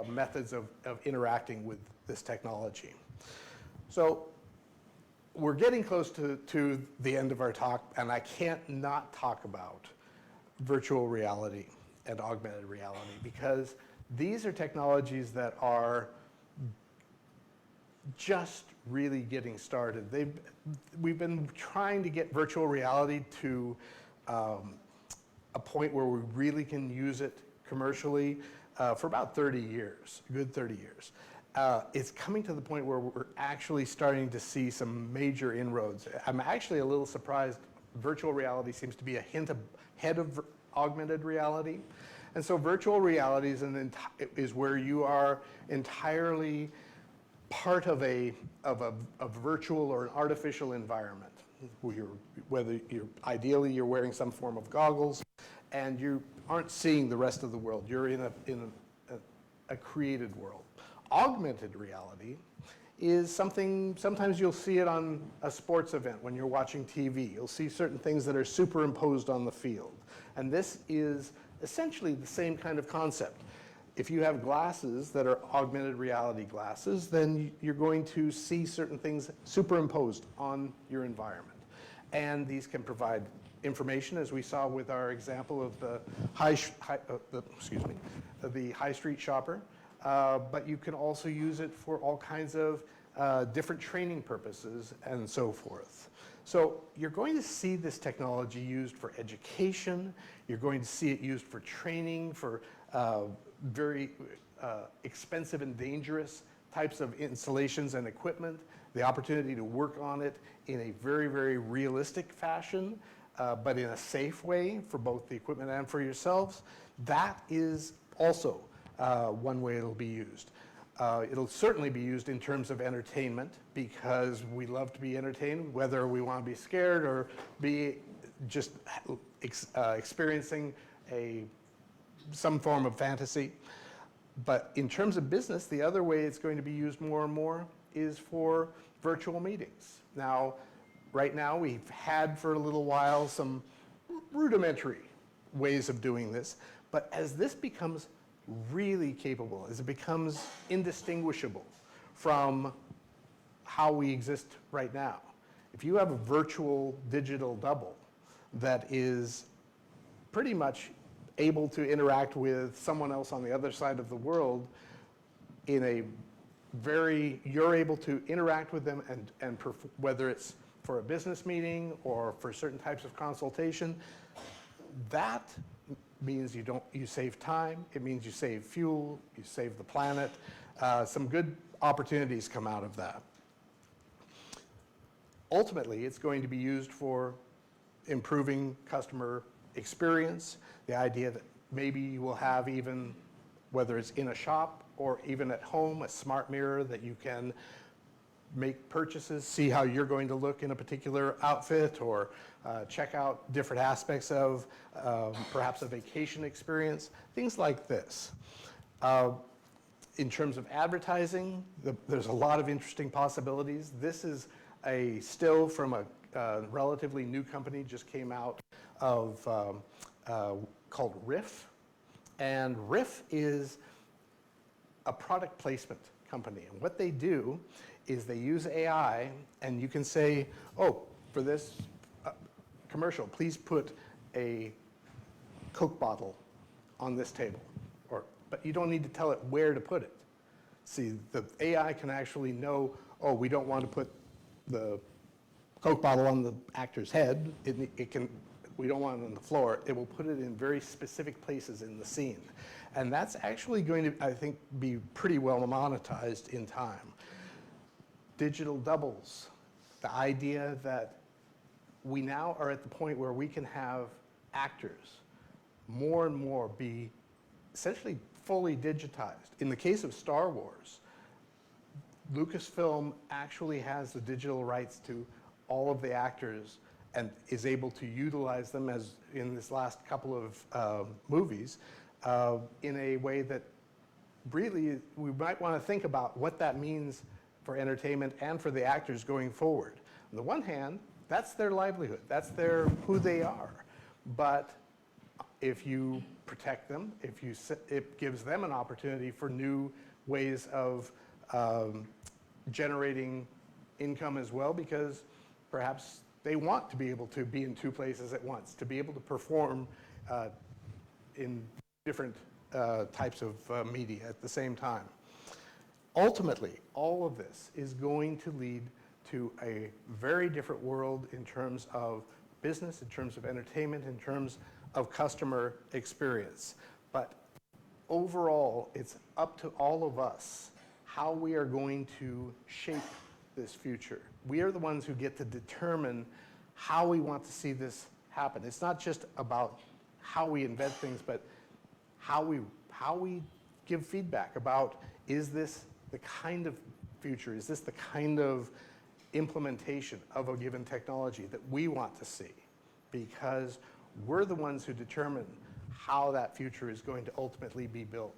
methods of interacting with this technology. So we're getting close to the end of our talk, and I can't not talk about virtual reality and augmented reality, because these are technologies that are just really getting started. We've been trying to get virtual reality to a point where we really can use it commercially for about 30 years, a good 30 years. It's coming to the point where we're actually starting to see some major inroads. I'm actually a little surprised. Virtual reality seems to be a hint ahead of augmented reality. And so virtual reality is where you are entirely part of a virtual or an artificial environment. Ideally you're wearing some form of goggles, and you aren't seeing the rest of the world. You're in a created world. Augmented reality is something, sometimes you'll see it on a sports event when you're watching TV. You'll see certain things that are superimposed on the field. And this is essentially the same kind of concept. If you have glasses that are augmented reality glasses, then you're going to see certain things superimposed on your environment. And these can provide information, as we saw with our example of the high street shopper. But you can also use it for all kinds of different training purposes, and so forth. So you're going to see this technology used for education. You're going to see it used for training, for very expensive and dangerous types of installations and equipment, the opportunity to work on it in a very, very realistic fashion, but in a safe way for both the equipment and for yourselves. That is also one way it'll be used. It'll certainly be used in terms of entertainment, because we love to be entertained, whether we want to be scared or be just experiencing some form of fantasy. But in terms of business, the other way it's going to be used more and more is for virtual meetings. Now, right now, we've had for a little while some rudimentary ways of doing this, but as this becomes really capable, as it becomes indistinguishable from how we exist right now, if you have a virtual digital double that is pretty much able to interact with someone else on the other side of the world in a you're able to interact with them and whether it's for a business meeting or for certain types of consultation, that means you save time, it means you save fuel, you save the planet. Some good opportunities come out of that. Ultimately, it's going to be used for improving customer experience, the idea that maybe you will have, even whether it's in a shop or even at home, a smart mirror that you can make purchases, see how you're going to look in a particular outfit, or check out different aspects of perhaps a vacation experience, things like this. In terms of advertising, there's a lot of interesting possibilities. This is a still from a relatively new company, just came out of called Riff. And Riff is a product placement company. And what they do is they use AI, and you can say, oh, for this commercial, please put a Coke bottle on this table. But you don't need to tell it where to put it. See, the AI can actually know, oh, we don't want to put the Coke bottle on the actor's head. We don't want it on the floor. It will put it in very specific places in the scene. And that's actually going to, I think, be pretty well monetized in time. Digital doubles, the idea that we now are at the point where we can have actors more and more be essentially fully digitized. In the case of Star Wars, Lucasfilm actually has the digital rights to all of the actors and is able to utilize them, as in this last couple of movies, in a way that really we might want to think about what that means for entertainment and for the actors going forward. On the one hand, that's their livelihood, that's who they are. But if you protect them, it gives them an opportunity for new ways of generating income as well, because perhaps they want to be able to be in two places at once, to be able to perform in different types of media at the same time. Ultimately, all of this is going to lead to a very different world in terms of business, in terms of entertainment, in terms of customer experience. But overall, it's up to all of us how we are going to shape this future. We are the ones who get to determine how we want to see this happen. It's not just about how we invent things, but how we give feedback about, is this the kind of future, is this the kind of implementation of a given technology that we want to see? Because we're the ones who determine how that future is going to ultimately be built.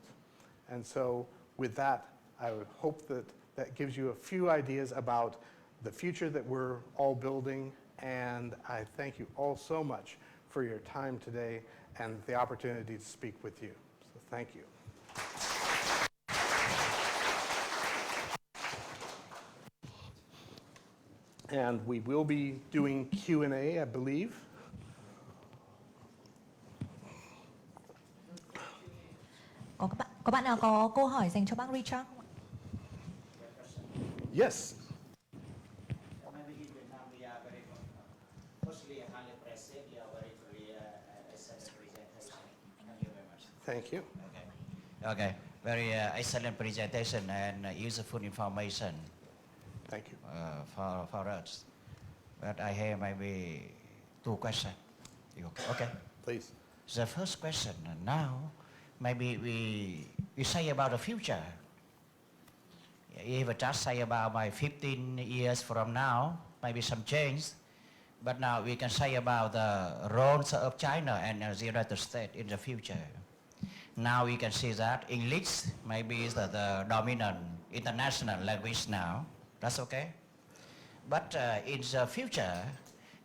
And so with that, I would hope that that gives you a few ideas about the future that we're all building. And I thank you all so much for your time today and the opportunity to speak with you. So thank you. And we will be doing Q&A, I believe. Có bạn nào có câu hỏi dành cho bác Richard không ạ? Yes. Maybe in Vietnam we are very mostly highly impressive. You are very excellent presentation. Thank you very much. Thank you. Okay. Very excellent presentation and useful information Thank you. for us. But I have maybe two questions. Okay. Please. The first question now, maybe we say about the future. If I just say about my 15 years from now, maybe some change. But now we can say about the roles of China and the United States in the future. Now we can see that English maybe is the dominant international language now. That's okay. But in the future,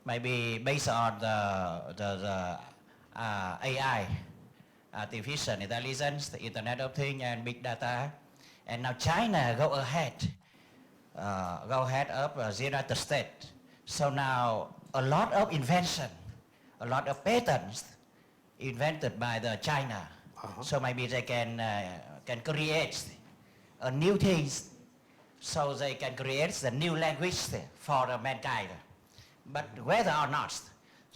maybe based on the AI, artificial intelligence, the Internet of Things and big data, and now China go ahead of the United States. So now a lot of invention, a lot of patents invented by the China. So maybe they can create new things. So they can create the new language for the mankind. But whether or not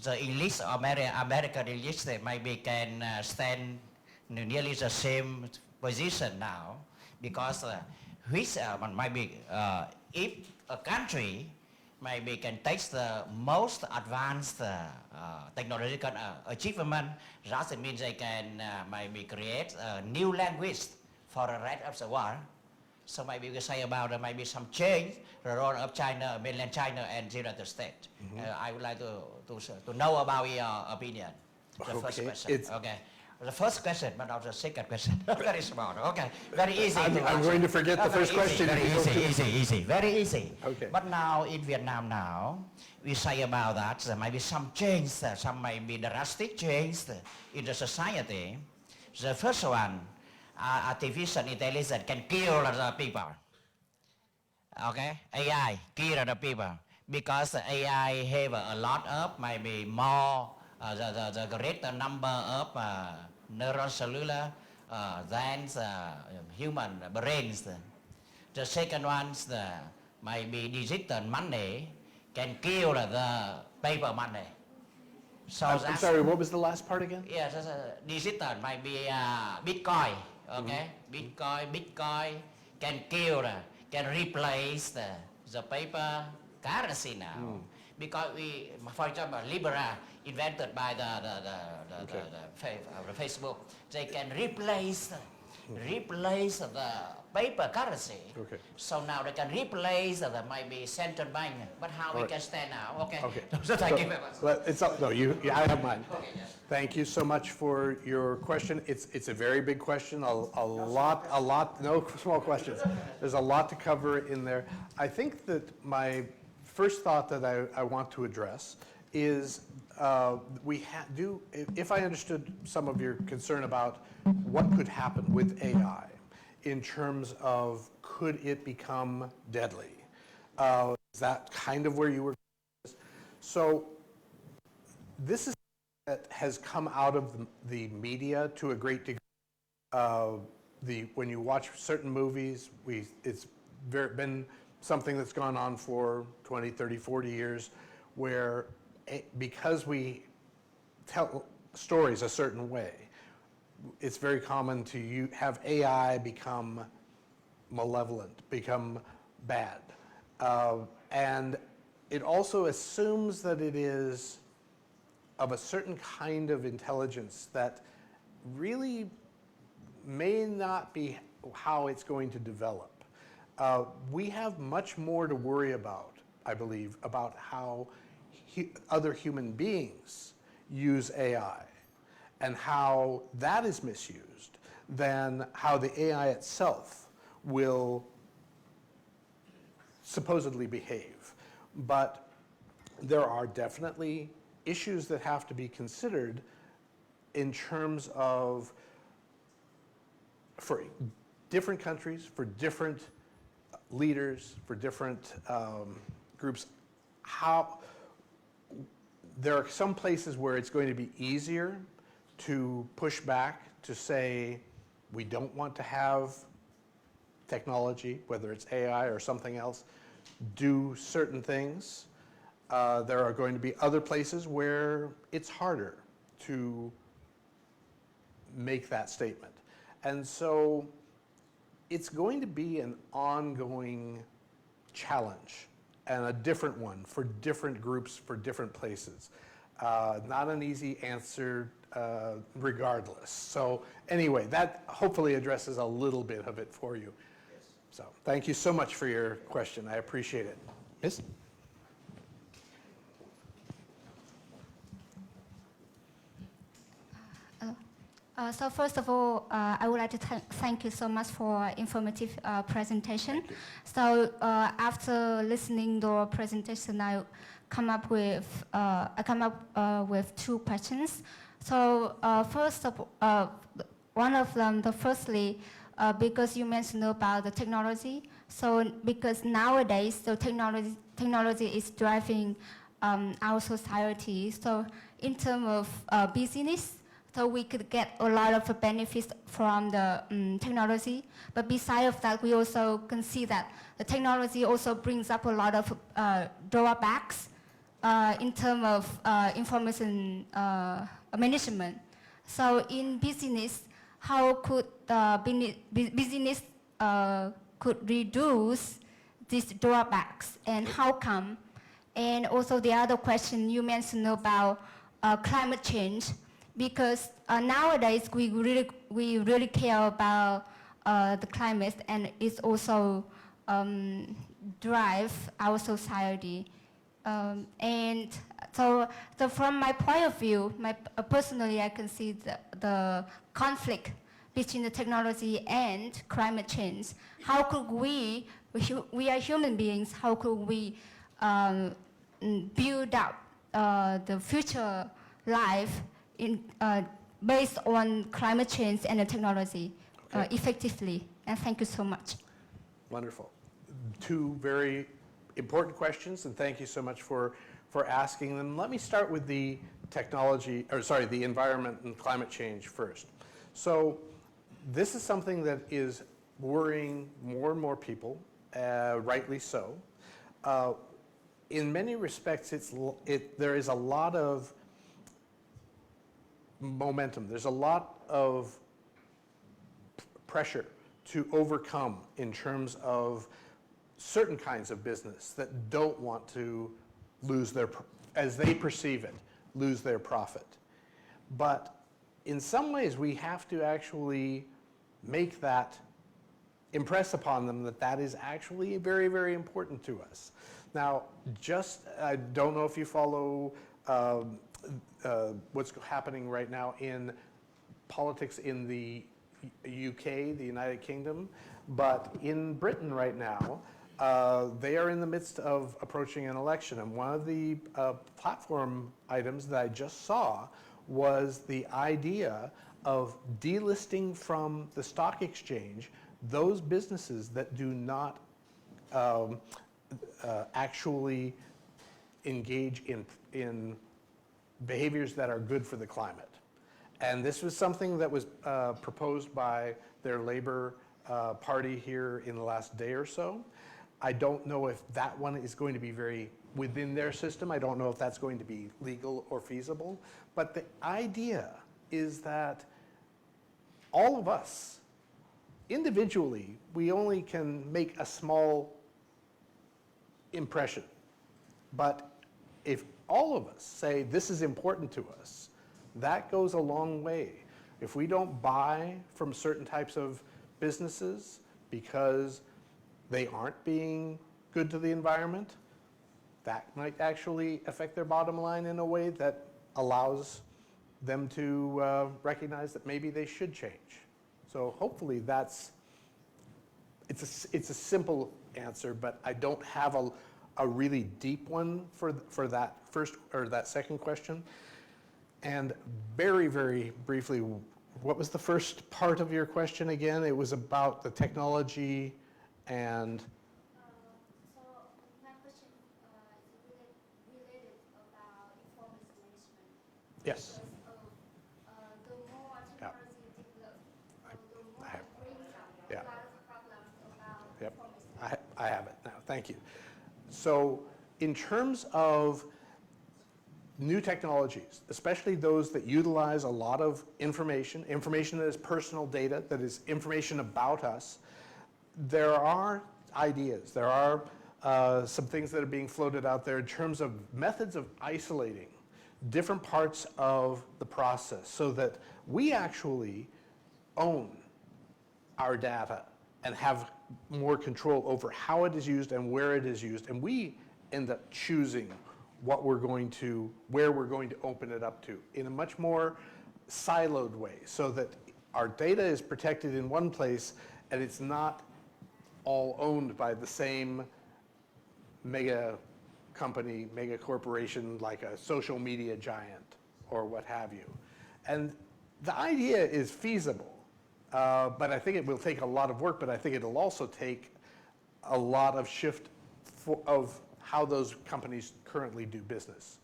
the English or American English maybe can stand nearly the same position now, because maybe if a country maybe can take the most advanced technological achievement, that means they can maybe create a new language for the rest of the world. So maybe we can say about maybe some change the role of China, mainland China and the United States. I would like to know about your opinion. The first question. Okay. The first question, but not the second question. Very small. Okay. Very easy. I'm going to forget the first question. Very easy. Very easy. Okay. But now in Vietnam now, we say about that there might be some change, some maybe drastic change in the society. The first one, artificial intelligence can kill the people. Okay, AI kill the people because AI have a lot of maybe more the greater number of neural cellular than human brains. The second one maybe digital money can kill the paper money. So I'm sorry, what was the last part again? Yeah, digital might be Bitcoin. Okay, Bitcoin can kill, can replace the paper currency now. Because we, for example, Libra invented by the Facebook, they can replace the paper currency. Okay. So now they can replace the maybe central bank. But how we can stand now? Okay. Okay. So thank you very much. Well, it's up. No, I have mine. Okay, yes. Thank you so much for your question. It's a very big question. A lot. No small questions. There's a lot to cover in there. I think that my first thought that I want to address is if I understood some of your concern about what could happen with AI in terms of could it become deadly? Is that kind of where you were? So this is that has come out of the media to a great degree. When you watch certain movies, it's been something that's gone on for 20, 30, 40 years, where because we tell stories a certain way, it's very common to have AI become malevolent, become bad. And it also assumes that it is of a certain kind of intelligence that really may not be how it's going to develop. We have much more to worry about, I believe, about how other human beings use AI and how that is misused than how the AI itself will supposedly behave. But there are definitely issues that have to be considered in terms of, for different countries, for different leaders, for different groups, how there are some places where it's going to be easier to push back to say we don't want to have technology, whether it's AI or something else, do certain things. There are going to be other places where it's harder to make that statement. And so it's going to be an ongoing challenge and a different one for different groups, for different places. Not an easy answer regardless. So anyway, that hopefully addresses a little bit of it for you. Yes. So thank you so much for your question. I appreciate it. Yes? So first of all, I would like to thank you so much for informative presentation. So after listening to your presentation, I come up with two questions. So one of them, firstly, because you mentioned about the technology. So because nowadays the technology is driving our society. So in terms of business, so we could get a lot of benefits from the technology. But besides of that, we also can see that the technology also brings up a lot of drawbacks in terms of information management. So in business, how could business could reduce these drawbacks, and how come? And also the other question you mentioned about climate change. Because nowadays we really care about the climate, and it's also drive our society. And so from my point of view, personally, I can see the conflict between the technology and climate change. How could we are human beings, how could we build up the future life based on climate change and the technology effectively? And thank you so much. Wonderful. Two very important questions, and thank you so much for asking them. Let me start with the the environment and climate change first. So this is something that is worrying more and more people, rightly so. In many respects, there is a lot of momentum. There's a lot of pressure to overcome in terms of certain kinds of business that don't want to lose their, as they perceive it, lose their profit. But in some ways, we have to actually make that, impress upon them that that is actually very, very important to us. Now, I don't know if you follow what's happening right now in politics in the UK, the United Kingdom, but in Britain right now, they are in the midst of approaching an election, and one of the platform items that I just saw was the idea of delisting from the stock exchange those businesses that do not actually engage in behaviors that are good for the climate. And this was something that was proposed by their Labour Party here in the last day or so. I don't know if that one is going to be very within their system. I don't know if that's going to be legal or feasible. But the idea is that all of us, individually, we only can make a small impression. But if all of us say this is important to us, that goes a long way. If we don't buy from certain types of businesses because they aren't being good to the environment, that might actually affect their bottom line in a way that allows them to recognize that maybe they should change. So hopefully it's a simple answer, but I don't have a really deep one for that first or that second question. And very, very briefly, what was the first part of your question again? It was about the technology and... So my question is related about information management. Yes. Because the more technology develops, the more it brings up Yeah. a lot of problems about I have it now. Thank you. So in terms of new technologies, especially those that utilize a lot of information that is personal data, that is information about us, there are ideas, there are some things that are being floated out there in terms of methods of isolating different parts of the process so that we actually own our data and have more control over how it is used and where it is used, and we end up choosing what we're going to, where we're going to open it up to in a much more siloed way so that our data is protected in one place and it's not all owned by the same mega company, mega corporation like a social media giant or what have you. And the idea is feasible, but I think it will take a lot of work, but I think it'll also take a lot of shift of how those companies currently do business.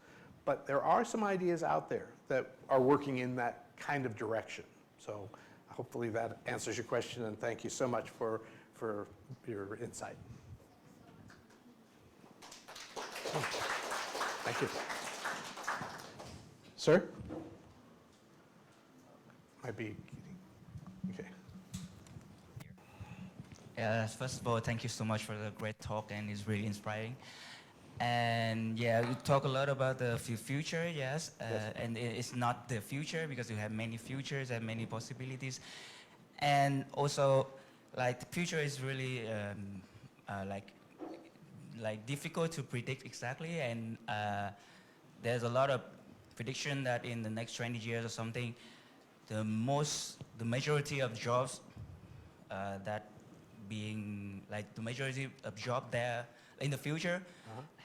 But there are some ideas out there that are working in that kind of direction. So hopefully that answers your question, and thank you so much for your insight. Oh, thank you. Sir? Might be, okay. First of all, thank you so much for the great talk, and it's really inspiring. And yeah, you talk a lot about the future, yes, and it's not the future because you have many futures and many possibilities. And also, like, the future is really like difficult to predict exactly, and there's a lot of prediction that in the next 20 years or something, the majority of jobs that being like the majority of job there in the future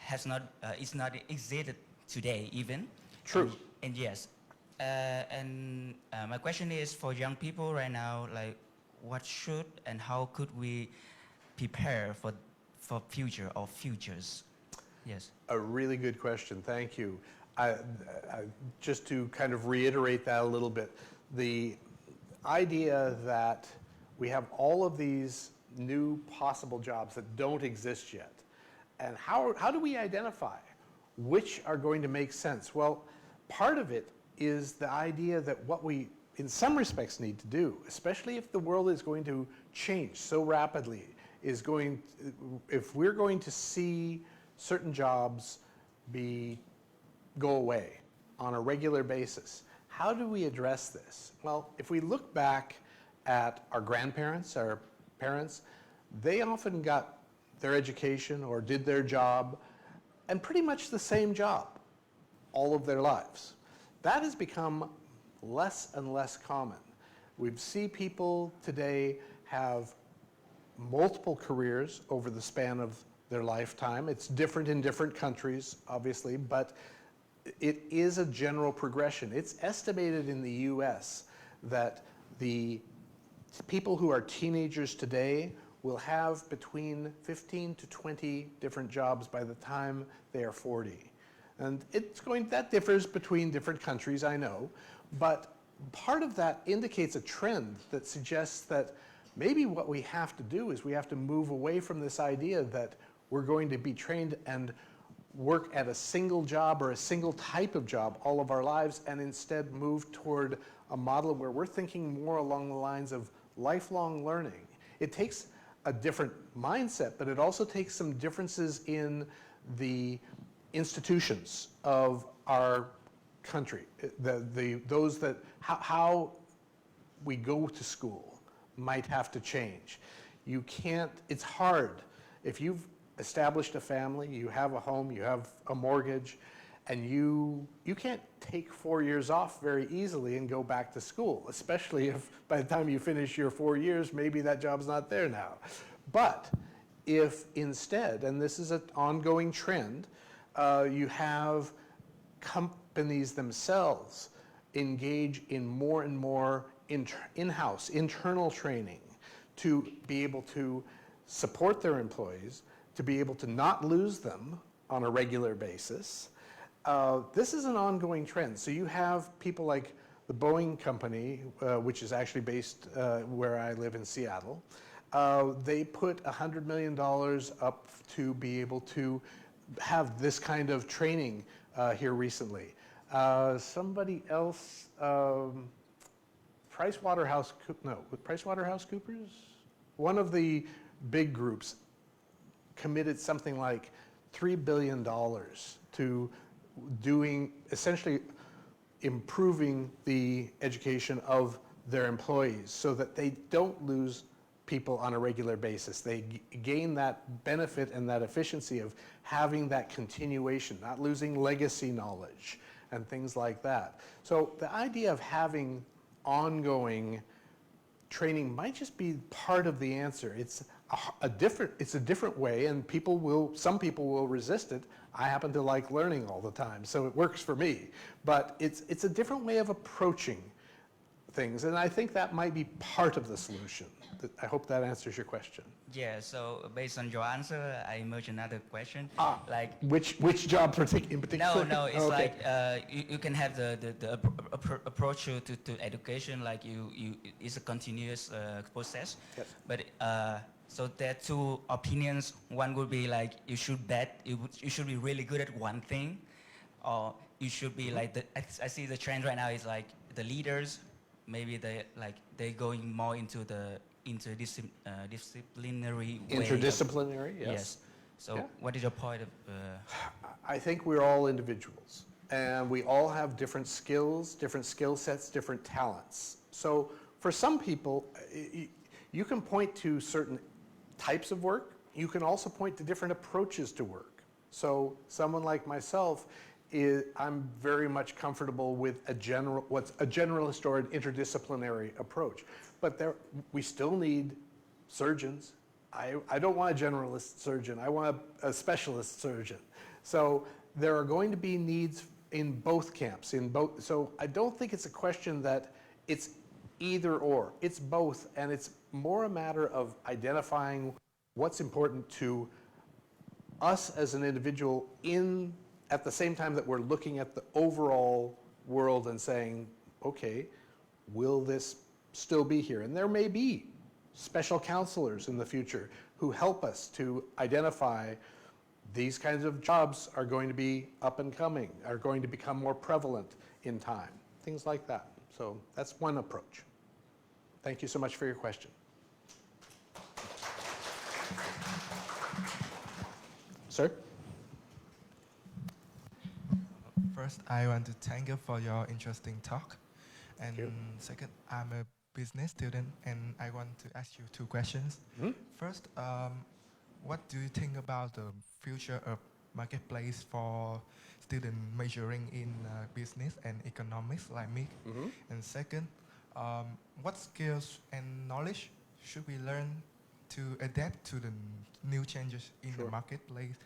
has not is not existed today even. True. And yes, and my question is for young people right now, like what should and how could we prepare for future or futures? Yes. A really good question, thank you. Just to kind of reiterate that a little bit, the idea that we have all of these new possible jobs that don't exist yet, and how do we identify which are going to make sense? Well, part of it is the idea that what we, in some respects, need to do, especially if the world is going to change so rapidly, is going, if we're going to see certain jobs go away on a regular basis, how do we address this? Well, if we look back at our grandparents, our parents, they often got their education or did their job, and pretty much the same job all of their lives. That has become less and less common. We see people today have multiple careers over the span of their lifetime. It's different in different countries, obviously, but it is a general progression. It's estimated in the US that the people who are teenagers today will have between 15 to 20 different jobs by the time they are 40. And that differs between different countries, I know, but part of that indicates a trend that suggests that maybe what we have to do is we have to move away from this idea that we're going to be trained and work at a single job or a single type of job all of our lives, and instead move toward a model where we're thinking more along the lines of lifelong learning. It takes a different mindset, but it also takes some differences in the institutions of our country. How we go to school might have to change. You can't, it's hard. If you've established a family, you have a home, you have a mortgage, and you can't take 4 years off very easily and go back to school, especially if by the time you finish your 4 years, maybe that job's not there now. But if instead, and this is an ongoing trend, you have companies themselves engage in more and more in-house, internal training to be able to support their employees, to be able to not lose them on a regular basis. This is an ongoing trend. So you have people like the Boeing company, which is actually based where I live in Seattle, They put $100 million up to be able to have this kind of training here recently. Somebody else, PricewaterhouseCoopers? One of the big groups committed something like $3 billion to doing, essentially improving the education of their employees so that they don't lose people on a regular basis. They gain that benefit and that efficiency of having that continuation, not losing legacy knowledge and things like that. So the idea of having ongoing training might just be part of the answer. It's a different way, and some people will resist it. I happen to like learning all the time, so it works for me. But it's a different way of approaching things, and I think that might be part of the solution. I hope that answers your question. Yeah, so based on your answer, I emerge another question. Like which job in particular? No, it's okay. like you can have the approach to education, like it's a continuous process. Yes. But so there are two opinions. One would be like you should be really good at one thing, or you should be like I see the trend right now is like the leaders, maybe they're going more into the interdisciplinary way. Interdisciplinary, yes. So yeah. What is your point of... I think we're all individuals, and we all have different skills, different skill sets, different talents. So for some people, you can point to certain types of work. You can also point to different approaches to work. So someone like myself, I'm very much comfortable with what's a generalist or an interdisciplinary approach. But we still need surgeons. I don't want a generalist surgeon. I want a specialist surgeon. So there are going to be needs in both camps. So I don't think it's a question that it's either or. It's both, and it's more a matter of identifying what's important to us as an individual at the same time that we're looking at the overall world and saying, okay, will this still be here? And there may be special counselors in the future who help us to identify these kinds of jobs are going to be up and coming, are going to become more prevalent in time, things like that. So that's one approach. Thank you so much for your question. Sir? First, I want to thank you for your interesting talk. And second, I'm a business student, and I want to ask you two questions. Mm-hmm. First, what do you think about the future of marketplace for students majoring in business and economics like me? Mm-hmm. And second, what skills and knowledge should we learn to adapt to the new changes in the marketplace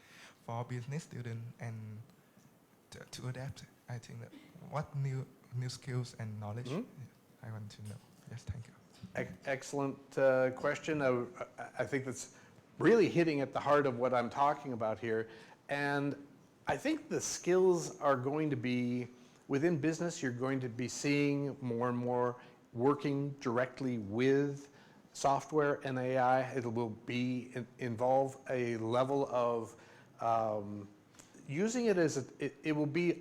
for business students, and to adapt? I think that what new skills and knowledge I want to know. Yes, thank you. Excellent question. I think that's really hitting at the heart of what I'm talking about here. And I think the skills are going to be, within business, you're going to be seeing more and more working directly with software and AI. It will involve a level of using it as it will be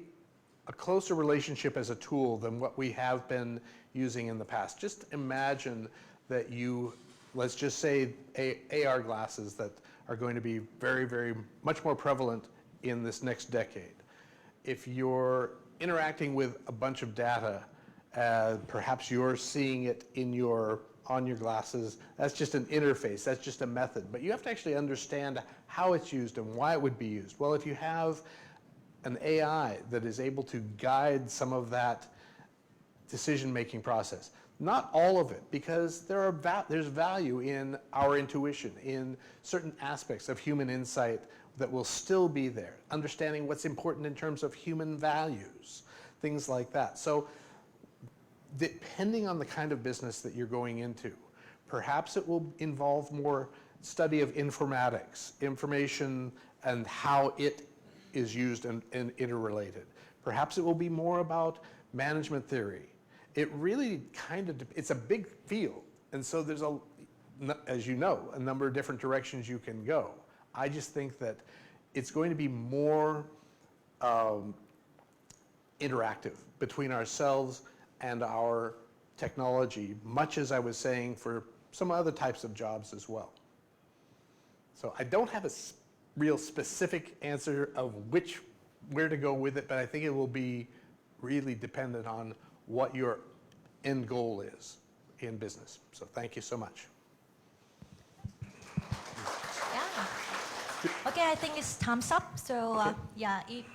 a closer relationship as a tool than what we have been using in the past. Just imagine that let's just say AR glasses that are going to be very, very much more prevalent in this next decade. If you're interacting with a bunch of data, perhaps you're seeing it on your glasses, that's just an interface, that's just a method. But you have to actually understand how it's used and why it would be used. Well, if you have an AI that is able to guide some of that decision-making process, not all of it, because there's value in our intuition, in certain aspects of human insight that will still be there, understanding what's important in terms of human values, things like that. So depending on the kind of business that you're going into, perhaps it will involve more study of informatics, information and how it is used and interrelated. Perhaps it will be more about management theory. It really it's a big field. And so as you know, a number of different directions you can go. I just think that it's going to be more interactive between ourselves and our technology, much as I was saying for some other types of jobs as well. So I don't have a real specific answer of where to go with it, but I think it will be really dependent on what your end goal is in business. So thank you so much. Yeah. Okay, I think it's time's up. So yeah, if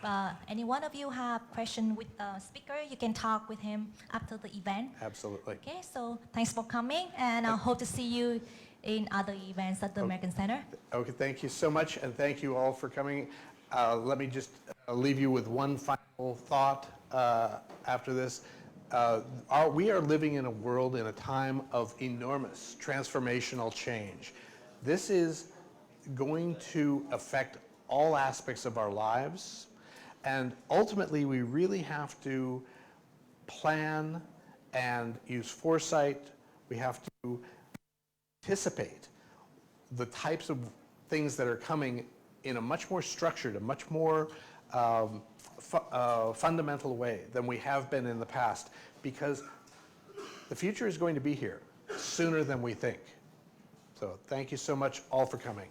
any one of you have question with the speaker, you can talk with him after the event. Absolutely. Okay, so thanks for coming, and I hope to see you in other events at the American Center. Okay, thank you so much, and thank you all for coming. Let me just leave you with one final thought after this. We are living in a world, in a time of enormous transformational change. This is going to affect all aspects of our lives, and ultimately we really have to plan and use foresight. We have to anticipate the types of things that are coming in a much more structured, a much more fundamental way than we have been in the past, because the future is going to be here sooner than we think. So thank you so much all for coming.